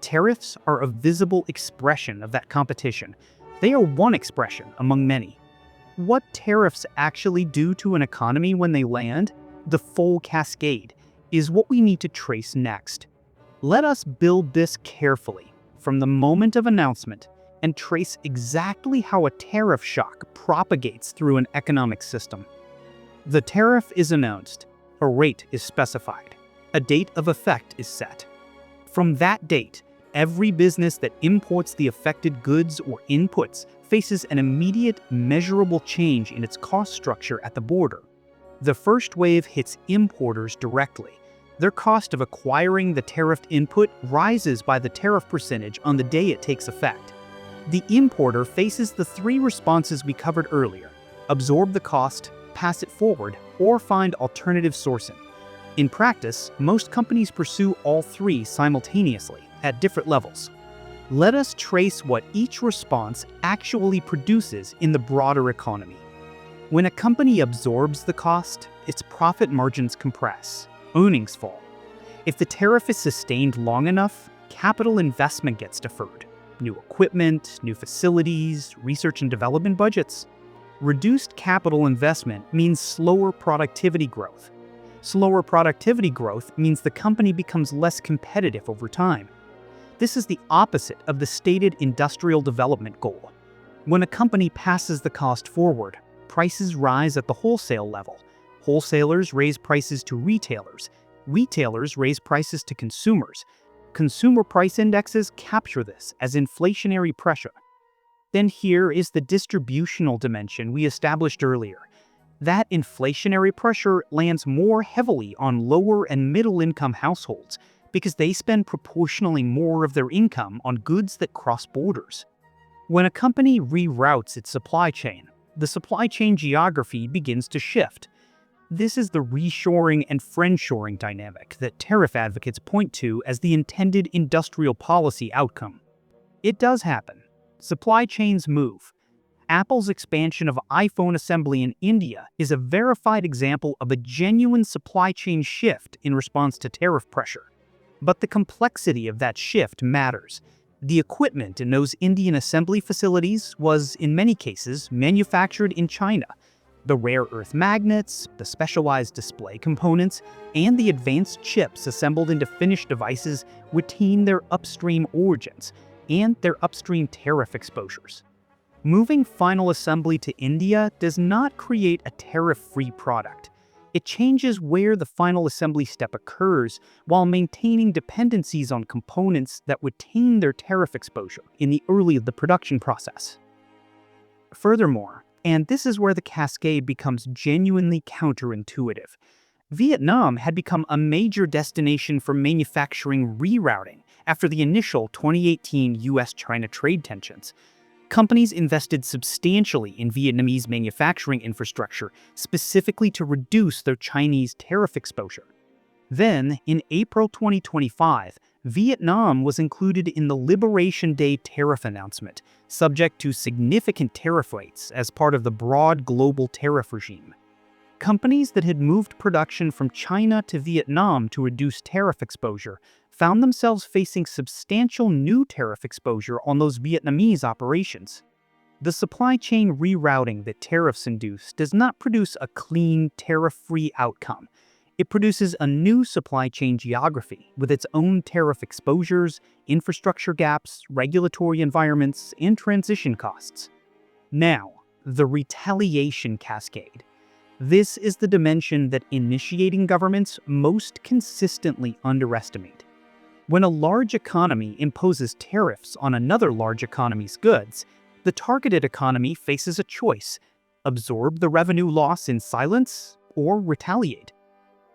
Speaker 1: Tariffs are a visible expression of that competition. They are one expression among many. What tariffs actually do to an economy when they land, the full cascade, is what we need to trace next. Let us build this carefully from the moment of announcement and trace exactly how a tariff shock propagates through an economic system. The tariff is announced, a rate is specified, a date of effect is set. From that date, every business that imports the affected goods or inputs faces an immediate, measurable change in its cost structure at the border. The first wave hits importers directly. Their cost of acquiring the tariffed input rises by the tariff percentage on the day it takes effect. The importer faces the three responses we covered earlier: absorb the cost, pass it forward, or find alternative sourcing. In practice, most companies pursue all three simultaneously at different levels. Let us trace what each response actually produces in the broader economy. When a company absorbs the cost, its profit margins compress, earnings fall. If the tariff is sustained long enough, capital investment gets deferred. New equipment, new facilities, research and development budgets. Reduced capital investment means slower productivity growth. Slower productivity growth means the company becomes less competitive over time. This is the opposite of the stated industrial development goal. When a company passes the cost forward, prices rise at the wholesale level. Wholesalers raise prices to retailers. Retailers raise prices to consumers. Consumer price indexes capture this as inflationary pressure. Then here is the distributional dimension we established earlier. That inflationary pressure lands more heavily on lower and middle-income households because they spend proportionally more of their income on goods that cross borders. When a company reroutes its supply chain, the supply chain geography begins to shift. This is the reshoring and friendshoring dynamic that tariff advocates point to as the intended industrial policy outcome. It does happen. Supply chains move. Apple's expansion of iPhone assembly in India is a verified example of a genuine supply chain shift in response to tariff pressure. But the complexity of that shift matters. The equipment in those Indian assembly facilities was, in many cases, manufactured in China. The rare earth magnets, the specialized display components, and the advanced chips assembled into finished devices retain their upstream origins and their upstream tariff exposures. Moving final assembly to India does not create a tariff-free product. It changes where the final assembly step occurs while maintaining dependencies on components that retain their tariff exposure in the early of the production process. Furthermore, and this is where the cascade becomes genuinely counterintuitive, Vietnam had become a major destination for manufacturing rerouting after the initial 2018 US-China trade tensions. Companies invested substantially in Vietnamese manufacturing infrastructure specifically to reduce their Chinese tariff exposure. Then, in April 2025, Vietnam was included in the Liberation Day tariff announcement, subject to significant tariff rates as part of the broad global tariff regime. Companies that had moved production from China to Vietnam to reduce tariff exposure found themselves facing substantial new tariff exposure on those Vietnamese operations. The supply chain rerouting that tariffs induce does not produce a clean, tariff-free outcome. It produces a new supply chain geography with its own tariff exposures, infrastructure gaps, regulatory environments, and transition costs. Now, the retaliation cascade. This is the dimension that initiating governments most consistently underestimate. When a large economy imposes tariffs on another large economy's goods, the targeted economy faces a choice: absorb the revenue loss in silence or retaliate.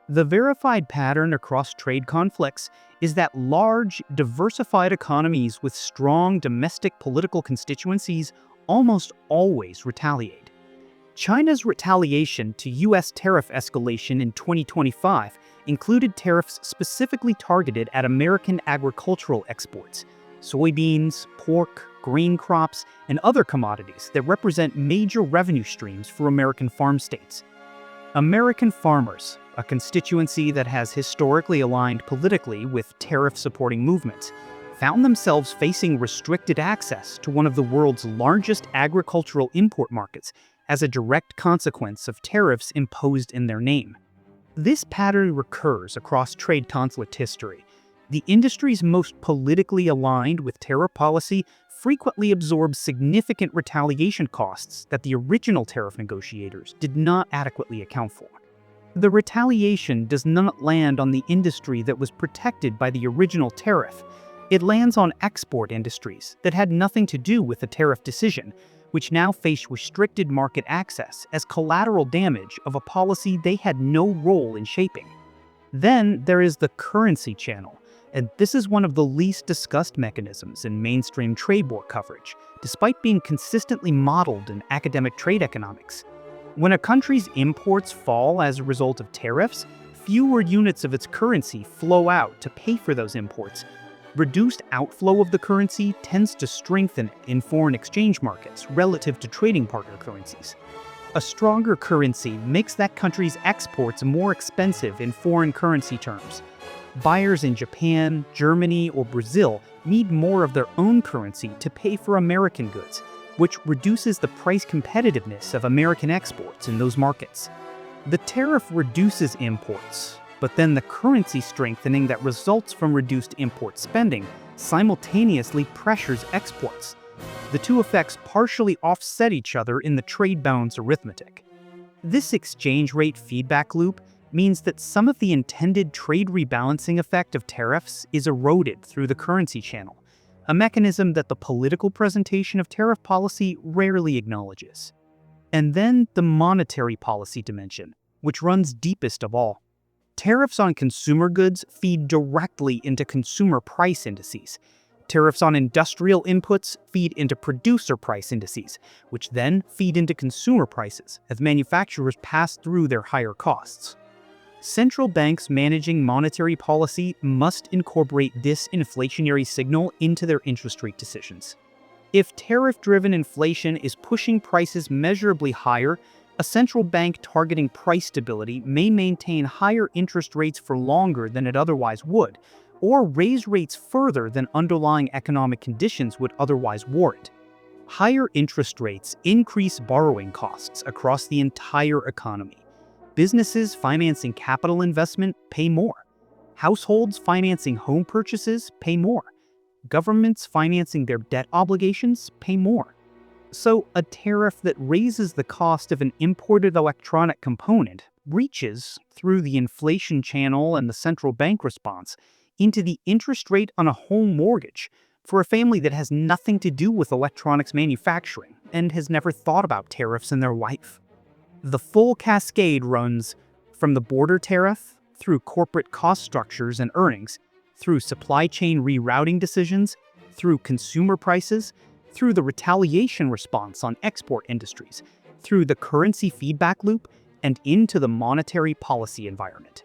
Speaker 1: The verified pattern across trade conflicts is that large, diversified economies with strong domestic political constituencies almost always retaliate. China's retaliation to U.S. tariff escalation in 2025 included tariffs specifically targeted at American agricultural exports: soybeans, pork, grain crops, and other commodities that represent major revenue streams for American farm states. American farmers, a constituency that has historically aligned politically with tariff-supporting movements, found themselves facing restricted access to one of the world's largest agricultural import markets as a direct consequence of tariffs imposed in their name. This pattern recurs across trade conflict history. The industries most politically aligned with tariff policy frequently absorb significant retaliation costs that the original tariff negotiators did not adequately account for. The retaliation does not land on the industry that was protected by the original tariff. It lands on export industries that had nothing to do with the tariff decision, which now face restricted market access as collateral damage of a policy they had no role in shaping. Then there is the currency channel, and this is one of the least discussed mechanisms in mainstream trade war coverage, despite being consistently modeled in academic trade economics. When a country's imports fall as a result of tariffs, fewer units of its currency flow out to pay for those imports. Reduced outflow of the currency tends to strengthen it in foreign exchange markets relative to trading partner currencies. A stronger currency makes that country's exports more expensive in foreign currency terms. Buyers in Japan, Germany, or Brazil need more of their own currency to pay for American goods, which reduces the price competitiveness of American exports in those markets. The tariff reduces imports, but then the currency strengthening that results from reduced import spending simultaneously pressures exports. The two effects partially offset each other in the trade balance arithmetic. This exchange rate feedback loop means that some of the intended trade rebalancing effect of tariffs is eroded through the currency channel, a mechanism that the political presentation of tariff policy rarely acknowledges. And then the monetary policy dimension, which runs deepest of all. Tariffs on consumer goods feed directly into consumer price indices. Tariffs on industrial inputs feed into producer price indices, which then feed into consumer prices as manufacturers pass through their higher costs. Central banks managing monetary policy must incorporate this inflationary signal into their interest rate decisions. If tariff-driven inflation is pushing prices measurably higher, a central bank targeting price stability may maintain higher interest rates for longer than it otherwise would, or raise rates further than underlying economic conditions would otherwise warrant. Higher interest rates increase borrowing costs across the entire economy. Businesses financing capital investment pay more. Households financing home purchases pay more. Governments financing their debt obligations pay more. So a tariff that raises the cost of an imported electronic component reaches, through the inflation channel and the central bank response, into the interest rate on a home mortgage for a family that has nothing to do with electronics manufacturing and has never thought about tariffs in their life. The full cascade runs from the border tariff, through corporate cost structures and earnings, through supply chain rerouting decisions, through consumer prices, through the retaliation response on export industries, through the currency feedback loop, and into the monetary policy environment.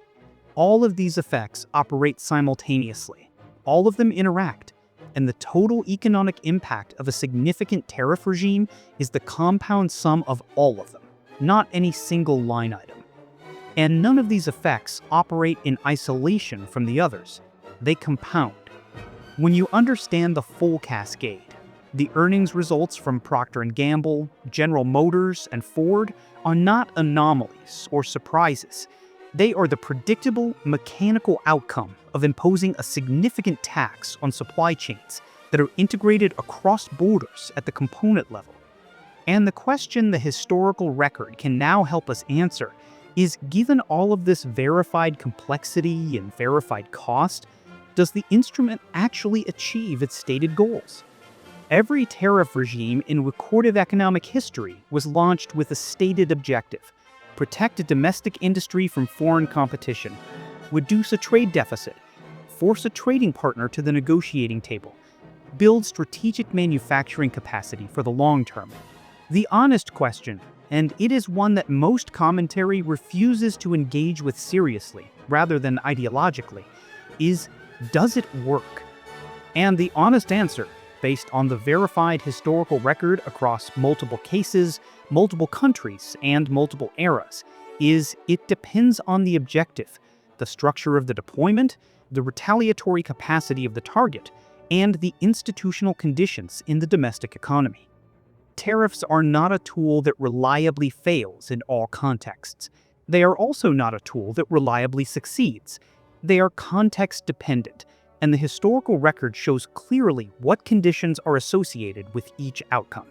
Speaker 1: All of these effects operate simultaneously. All of them interact, and the total economic impact of a significant tariff regime is the compound sum of all of them, not any single line item. And none of these effects operate in isolation from the others. They compound. When you understand the full cascade, the earnings results from Procter & Gamble, General Motors, and Ford are not anomalies or surprises. They are the predictable, mechanical outcome of imposing a significant tax on supply chains that are integrated across borders at the component level. And the question the historical record can now help us answer is, given all of this verified complexity and verified cost, does the instrument actually achieve its stated goals? Every tariff regime in recorded economic history was launched with a stated objective: protect a domestic industry from foreign competition, reduce a trade deficit, force a trading partner to the negotiating table, build strategic manufacturing capacity for the long term. The honest question, and it is one that most commentary refuses to engage with seriously rather than ideologically, is, does it work? And the honest answer, based on the verified historical record across multiple cases, multiple countries, and multiple eras, is it depends on the objective, the structure of the deployment, the retaliatory capacity of the target, and the institutional conditions in the domestic economy. Tariffs are not a tool that reliably fails in all contexts. They are also not a tool that reliably succeeds. They are context-dependent, and the historical record shows clearly what conditions are associated with each outcome.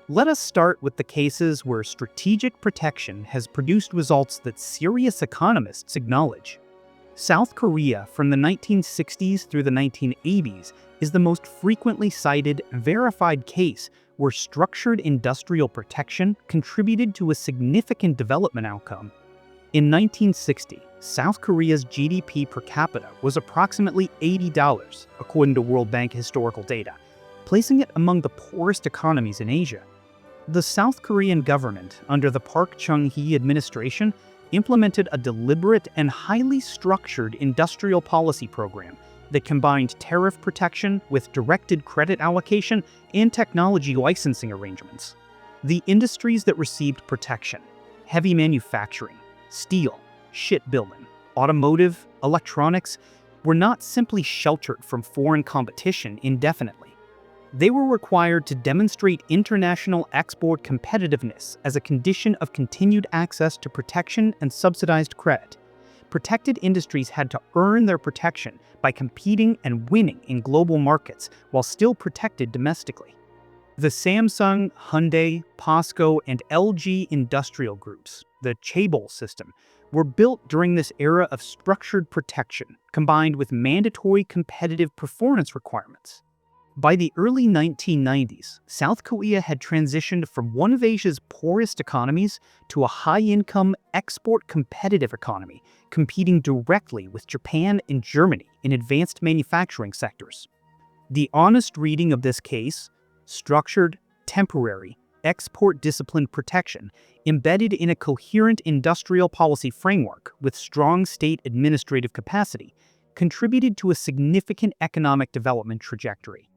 Speaker 1: Let us start with the cases where strategic protection has produced results that serious economists acknowledge. South Korea from the 1960s through the 1980s is the most frequently cited, verified case where structured industrial protection contributed to a significant development outcome. In 1960, South Korea's GDP per capita was approximately $80, according to World Bank historical data, placing it among the poorest economies in Asia. The South Korean government, under the Park Chung-hee administration, implemented a deliberate and highly structured industrial policy program that combined tariff protection with directed credit allocation and technology licensing arrangements. The industries that received protection: heavy manufacturing, steel, shipbuilding, automotive, electronics, were not simply sheltered from foreign competition indefinitely. They were required to demonstrate international export competitiveness as a condition of continued access to protection and subsidized credit. Protected industries had to earn their protection by competing and winning in global markets while still protected domestically. The Samsung, Hyundai, POSCO, and LG industrial groups, the chaebol system, were built during this era of structured protection, combined with mandatory competitive performance requirements. By the early 1990s, South Korea had transitioned from one of Asia's poorest economies to a high-income, export-competitive economy, competing directly with Japan and Germany in advanced manufacturing sectors. The honest reading of this case: structured, temporary, export-disciplined protection embedded in a coherent industrial policy framework with strong state administrative capacity, contributed to a significant economic development trajectory.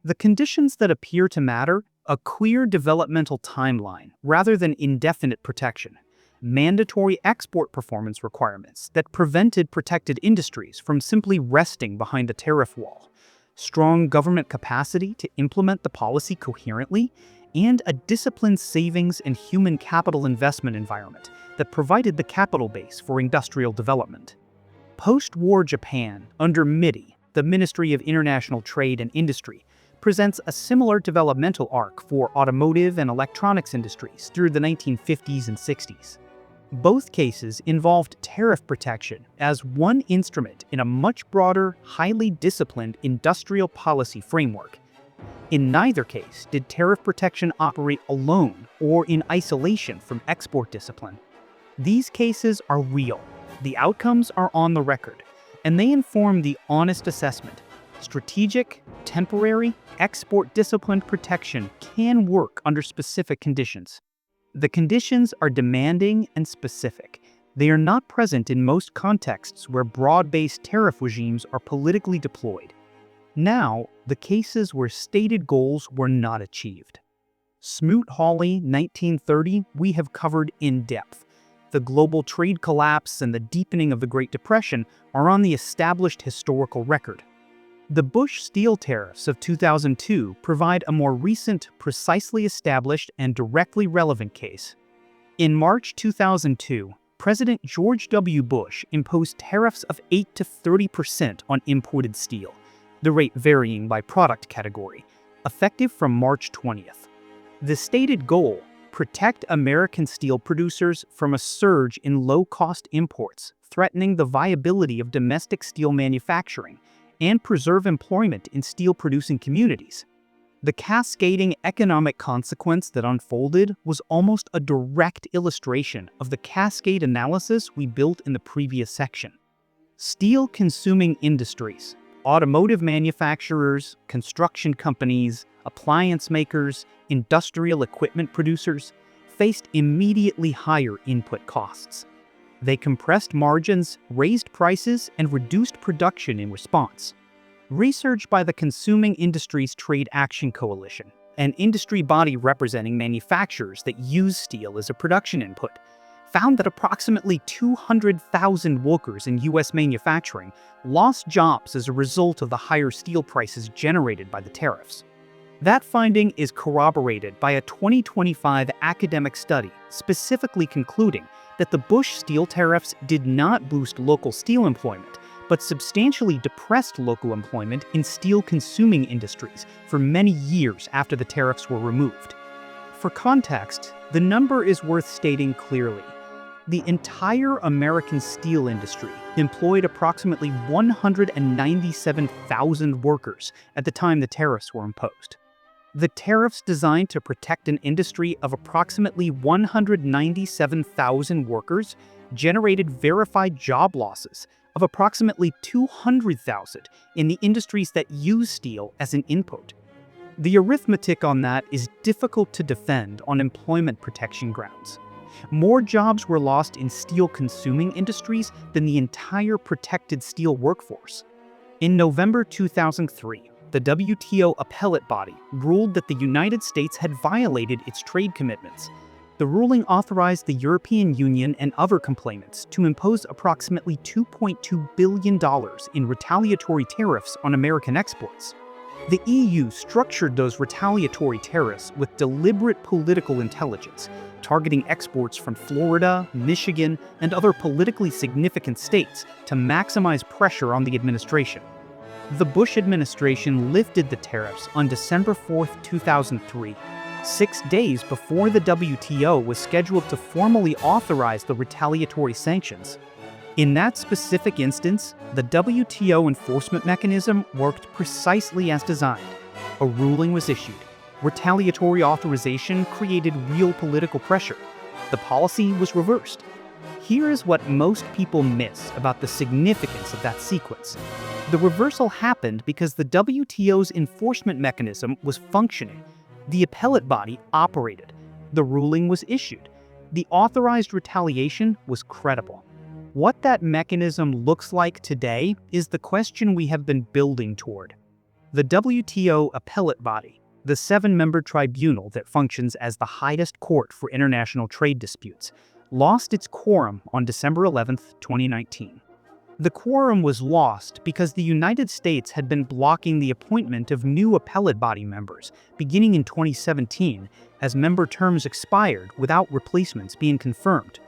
Speaker 1: The conditions that appear to matter: a clear developmental timeline rather than indefinite protection, mandatory export performance requirements that prevented protected industries from simply resting behind the tariff wall, strong government capacity to implement the policy coherently, and a disciplined savings and human capital investment environment that provided the capital base for industrial development. Post-war Japan, under MITI, the Ministry of International Trade and Industry, presents a similar developmental arc for automotive and electronics industries through the 1950s and 60s. Both cases involved tariff protection as one instrument in a much broader, highly disciplined industrial policy framework. In neither case did tariff protection operate alone or in isolation from export discipline. These cases are real, the outcomes are on the record, and they inform the honest assessment: strategic, temporary, export-disciplined protection can work under specific conditions. The conditions are demanding and specific. They are not present in most contexts where broad-based tariff regimes are politically deployed. Now, the cases where stated goals were not achieved. Smoot-Hawley, 1930, we have covered in depth. The global trade collapse and the deepening of the Great Depression are on the established historical record. The Bush steel tariffs of 2002 provide a more recent, precisely established, and directly relevant case. In March 2002, President George W. Bush imposed tariffs of 8 to 30% on imported steel, the rate varying by product category, effective from March 20th. The stated goal: protect American steel producers from a surge in low-cost imports, threatening the viability of domestic steel manufacturing, and preserve employment in steel-producing communities. The cascading economic consequence that unfolded was almost a direct illustration of the cascade analysis we built in the previous section. Steel-consuming industries, automotive manufacturers, construction companies, appliance makers, industrial equipment producers, faced immediately higher input costs. They compressed margins, raised prices, and reduced production in response. Research by the Consuming Industries Trade Action Coalition, an industry body representing manufacturers that use steel as a production input, found that approximately 200,000 workers in U.S. manufacturing lost jobs as a result of the higher steel prices generated by the tariffs. That finding is corroborated by a 2025 academic study specifically concluding that the Bush steel tariffs did not boost local steel employment, but substantially depressed local employment in steel-consuming industries for many years after the tariffs were removed. For context, the number is worth stating clearly. The entire American steel industry employed approximately 197,000 workers at the time the tariffs were imposed. The tariffs designed to protect an industry of approximately 197,000 workers generated verified job losses of approximately 200,000 in the industries that use steel as an input. The arithmetic on that is difficult to defend on employment protection grounds. More jobs were lost in steel-consuming industries than the entire protected steel workforce. In November 2003, the WTO appellate body ruled that the United States had violated its trade commitments. The ruling authorized the European Union and other complainants to impose approximately $2.2 billion in retaliatory tariffs on American exports. The EU structured those retaliatory tariffs with deliberate political intelligence, targeting exports from Florida, Michigan, and other politically significant states to maximize pressure on the administration. The Bush administration lifted the tariffs on December 4, 2003, 6 days before the WTO was scheduled to formally authorize the retaliatory sanctions. In that specific instance, the WTO enforcement mechanism worked precisely as designed. A ruling was issued. Retaliatory authorization created real political pressure. The policy was reversed. Here is what most people miss about the significance of that sequence. The reversal happened because the WTO's enforcement mechanism was functioning. The appellate body operated. The ruling was issued. The authorized retaliation was credible. What that mechanism looks like today is the question we have been building toward. The WTO appellate body, the 7-member tribunal that functions as the highest court for international trade disputes, lost its quorum on December 11, 2019. The quorum was lost because the United States had been blocking the appointment of new appellate body members beginning in 2017 as member terms expired without replacements being confirmed.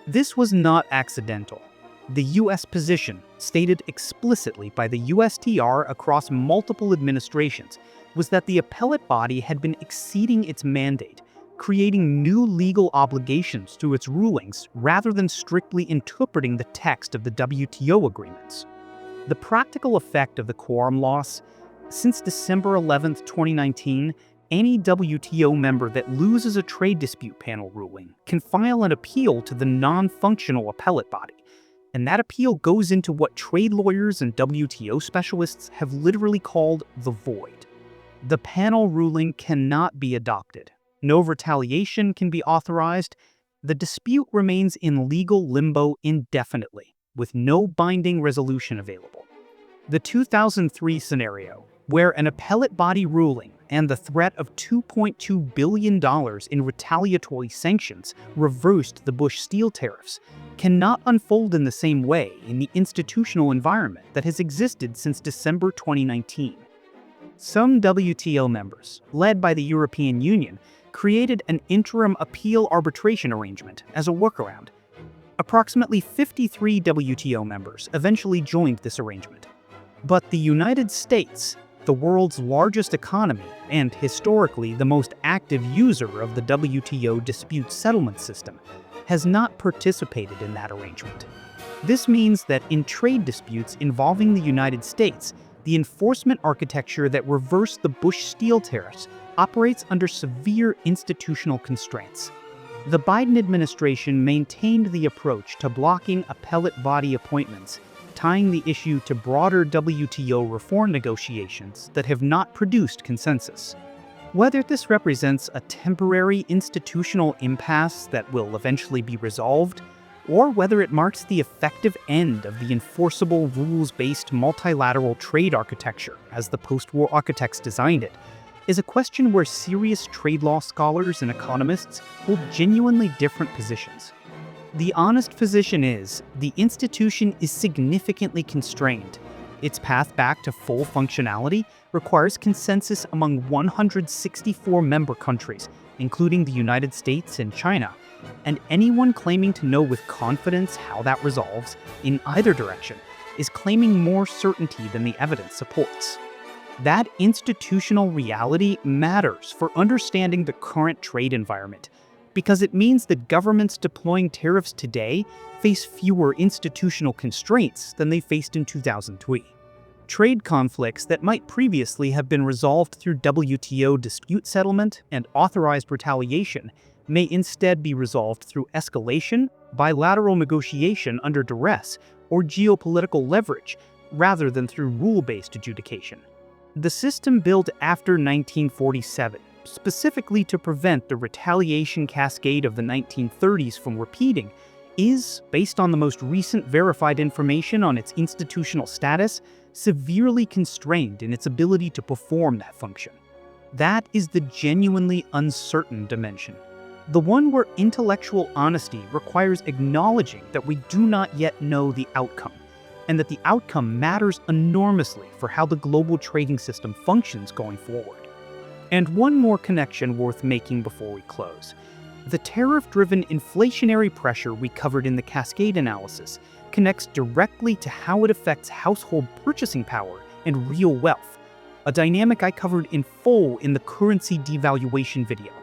Speaker 1: This was not accidental. The U.S. position, stated explicitly by the USTR across multiple administrations, was that the appellate body had been exceeding its mandate, creating new legal obligations through its rulings rather than strictly interpreting the text of the WTO agreements. The practical effect of the quorum loss: since December 11, 2019, any WTO member that loses a trade dispute panel ruling can file an appeal to the non-functional appellate body, and that appeal goes into what trade lawyers and WTO specialists have literally called the void. The panel ruling cannot be adopted. No retaliation can be authorized. The dispute remains in legal limbo indefinitely, with no binding resolution available. The 2003 scenario, where an appellate body ruling and the threat of $2.2 billion in retaliatory sanctions reversed the Bush steel tariffs, cannot unfold in the same way in the institutional environment that has existed since December 2019. Some WTO members, led by the European Union, created an interim appeal arbitration arrangement as a workaround. Approximately 53 WTO members eventually joined this arrangement. But the United States, the world's largest economy and historically the most active user of the WTO dispute settlement system, has not participated in that arrangement. This means that in trade disputes involving the United States, the enforcement architecture that reversed the Bush steel tariffs operates under severe institutional constraints. The Biden administration maintained the approach to blocking appellate body appointments, tying the issue to broader WTO reform negotiations that have not produced consensus. Whether this represents a temporary institutional impasse that will eventually be resolved, or whether it marks the effective end of the enforceable rules-based multilateral trade architecture as the post-war architects designed it, is a question where serious trade law scholars and economists hold genuinely different positions. The honest position is, the institution is significantly constrained. Its path back to full functionality requires consensus among 164 member countries, including the United States and China, and anyone claiming to know with confidence how that resolves, in either direction, is claiming more certainty than the evidence supports. That institutional reality matters for understanding the current trade environment, because it means that governments deploying tariffs today face fewer institutional constraints than they faced in 2003. Trade conflicts that might previously have been resolved through WTO dispute settlement and authorized retaliation may instead be resolved through escalation, bilateral negotiation under duress, or geopolitical leverage, rather than through rule-based adjudication. The system built after 1947, specifically to prevent the retaliation cascade of the 1930s from repeating, is, based on the most recent verified information on its institutional status, severely constrained in its ability to perform that function. That is the genuinely uncertain dimension. The one where intellectual honesty requires acknowledging that we do not yet know the outcome, and that the outcome matters enormously for how the global trading system functions going forward. And one more connection worth making before we close. The tariff-driven inflationary pressure we covered in the Cascade analysis connects directly to how it affects household purchasing power and real wealth, a dynamic I covered in full in the currency devaluation video.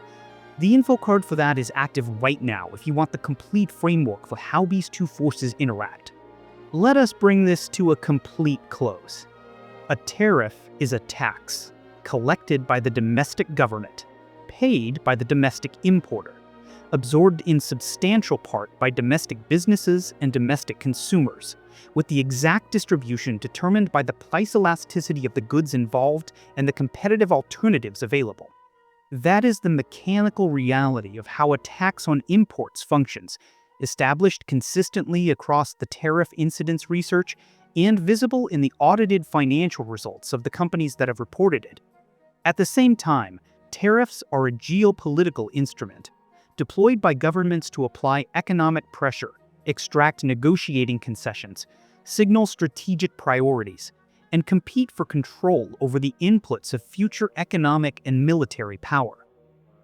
Speaker 1: The info card for that is active right now if you want the complete framework for how these two forces interact. Let us bring this to a complete close. A tariff is a tax, collected by the domestic government, paid by the domestic importer, absorbed in substantial part by domestic businesses and domestic consumers, with the exact distribution determined by the price elasticity of the goods involved and the competitive alternatives available. That is the mechanical reality of how a tax on imports functions, established consistently across the tariff incidence research and visible in the audited financial results of the companies that have reported it. At the same time, tariffs are a geopolitical instrument, deployed by governments to apply economic pressure, extract negotiating concessions, signal strategic priorities, and compete for control over the inputs of future economic and military power.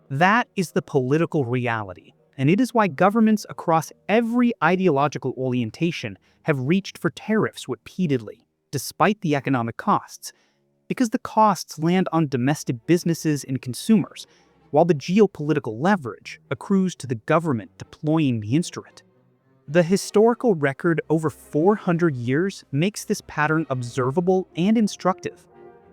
Speaker 1: That is the political reality, and it is why governments across every ideological orientation have reached for tariffs repeatedly, despite the economic costs, because the costs land on domestic businesses and consumers, while the geopolitical leverage accrues to the government deploying the instrument. The historical record over 400 years makes this pattern observable and instructive.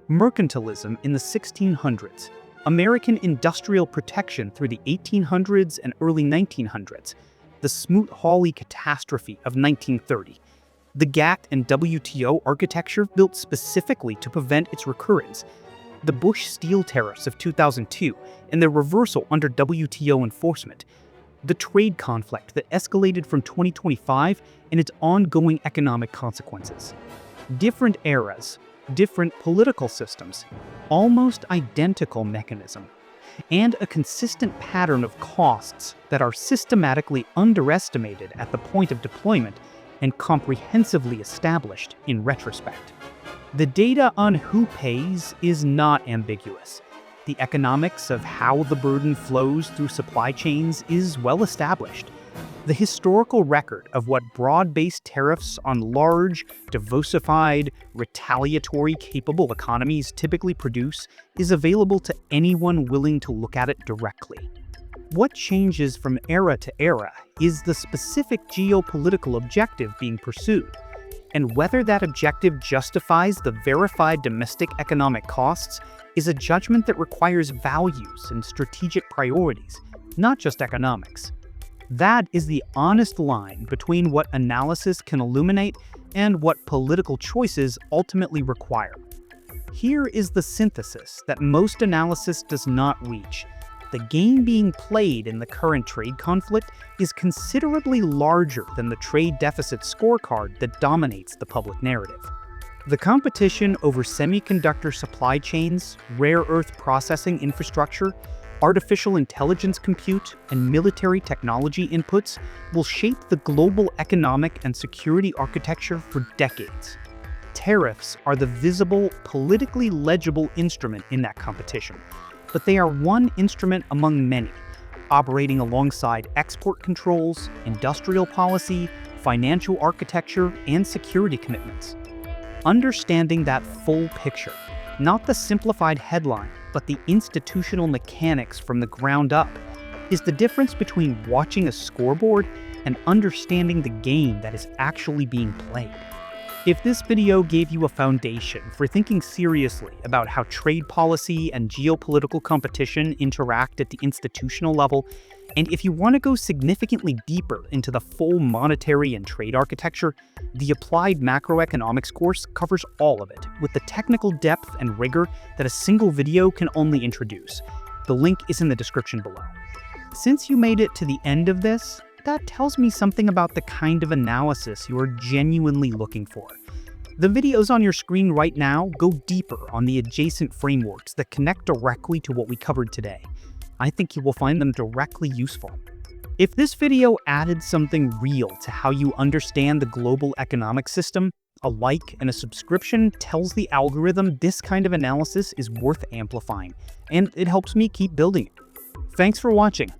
Speaker 1: Mercantilism in the 1600s, American industrial protection through the 1800s and early 1900s, the Smoot-Hawley catastrophe of 1930, the GATT and WTO architecture built specifically to prevent its recurrence, the Bush steel tariffs of 2002 and their reversal under WTO enforcement, the trade conflict that escalated from 2025 and its ongoing economic consequences. Different eras, different political systems, almost identical mechanism, and a consistent pattern of costs that are systematically underestimated at the point of deployment and comprehensively established in retrospect. The data on who pays is not ambiguous. The economics of how the burden flows through supply chains is well established. The historical record of what broad-based tariffs on large, diversified, retaliatory-capable economies typically produce is available to anyone willing to look at it directly. What changes from era to era is the specific geopolitical objective being pursued, and whether that objective justifies the verified domestic economic costs is a judgment that requires values and strategic priorities, not just economics. That is the honest line between what analysis can illuminate and what political choices ultimately require. Here is the synthesis that most analysis does not reach. The game being played in the current trade conflict is considerably larger than the trade deficit scorecard that dominates the public narrative. The competition over semiconductor supply chains, rare earth processing infrastructure, artificial intelligence compute, and military technology inputs will shape the global economic and security architecture for decades. Tariffs are the visible, politically legible instrument in that competition, but they are one instrument among many, operating alongside export controls, industrial policy, financial architecture, and security commitments. Understanding that full picture, not the simplified headline, but the institutional mechanics from the ground up, is the difference between watching a scoreboard and understanding the game that is actually being played. If this video gave you a foundation for thinking seriously about how trade policy and geopolitical competition interact at the institutional level, and if you want to go significantly deeper into the full monetary and trade architecture, the Applied Macroeconomics course covers all of it, with the technical depth and rigor that a single video can only introduce. The link is in the description below. Since you made it to the end of this, that tells me something about the kind of analysis you are genuinely looking for. The videos on your screen right now go deeper on the adjacent frameworks that connect directly to what we covered today. I think you will find them directly useful. If this video added something real to how you understand the global economic system, a like and a subscription tells the algorithm this kind of analysis is worth amplifying, and it helps me keep building it. Thanks for watching.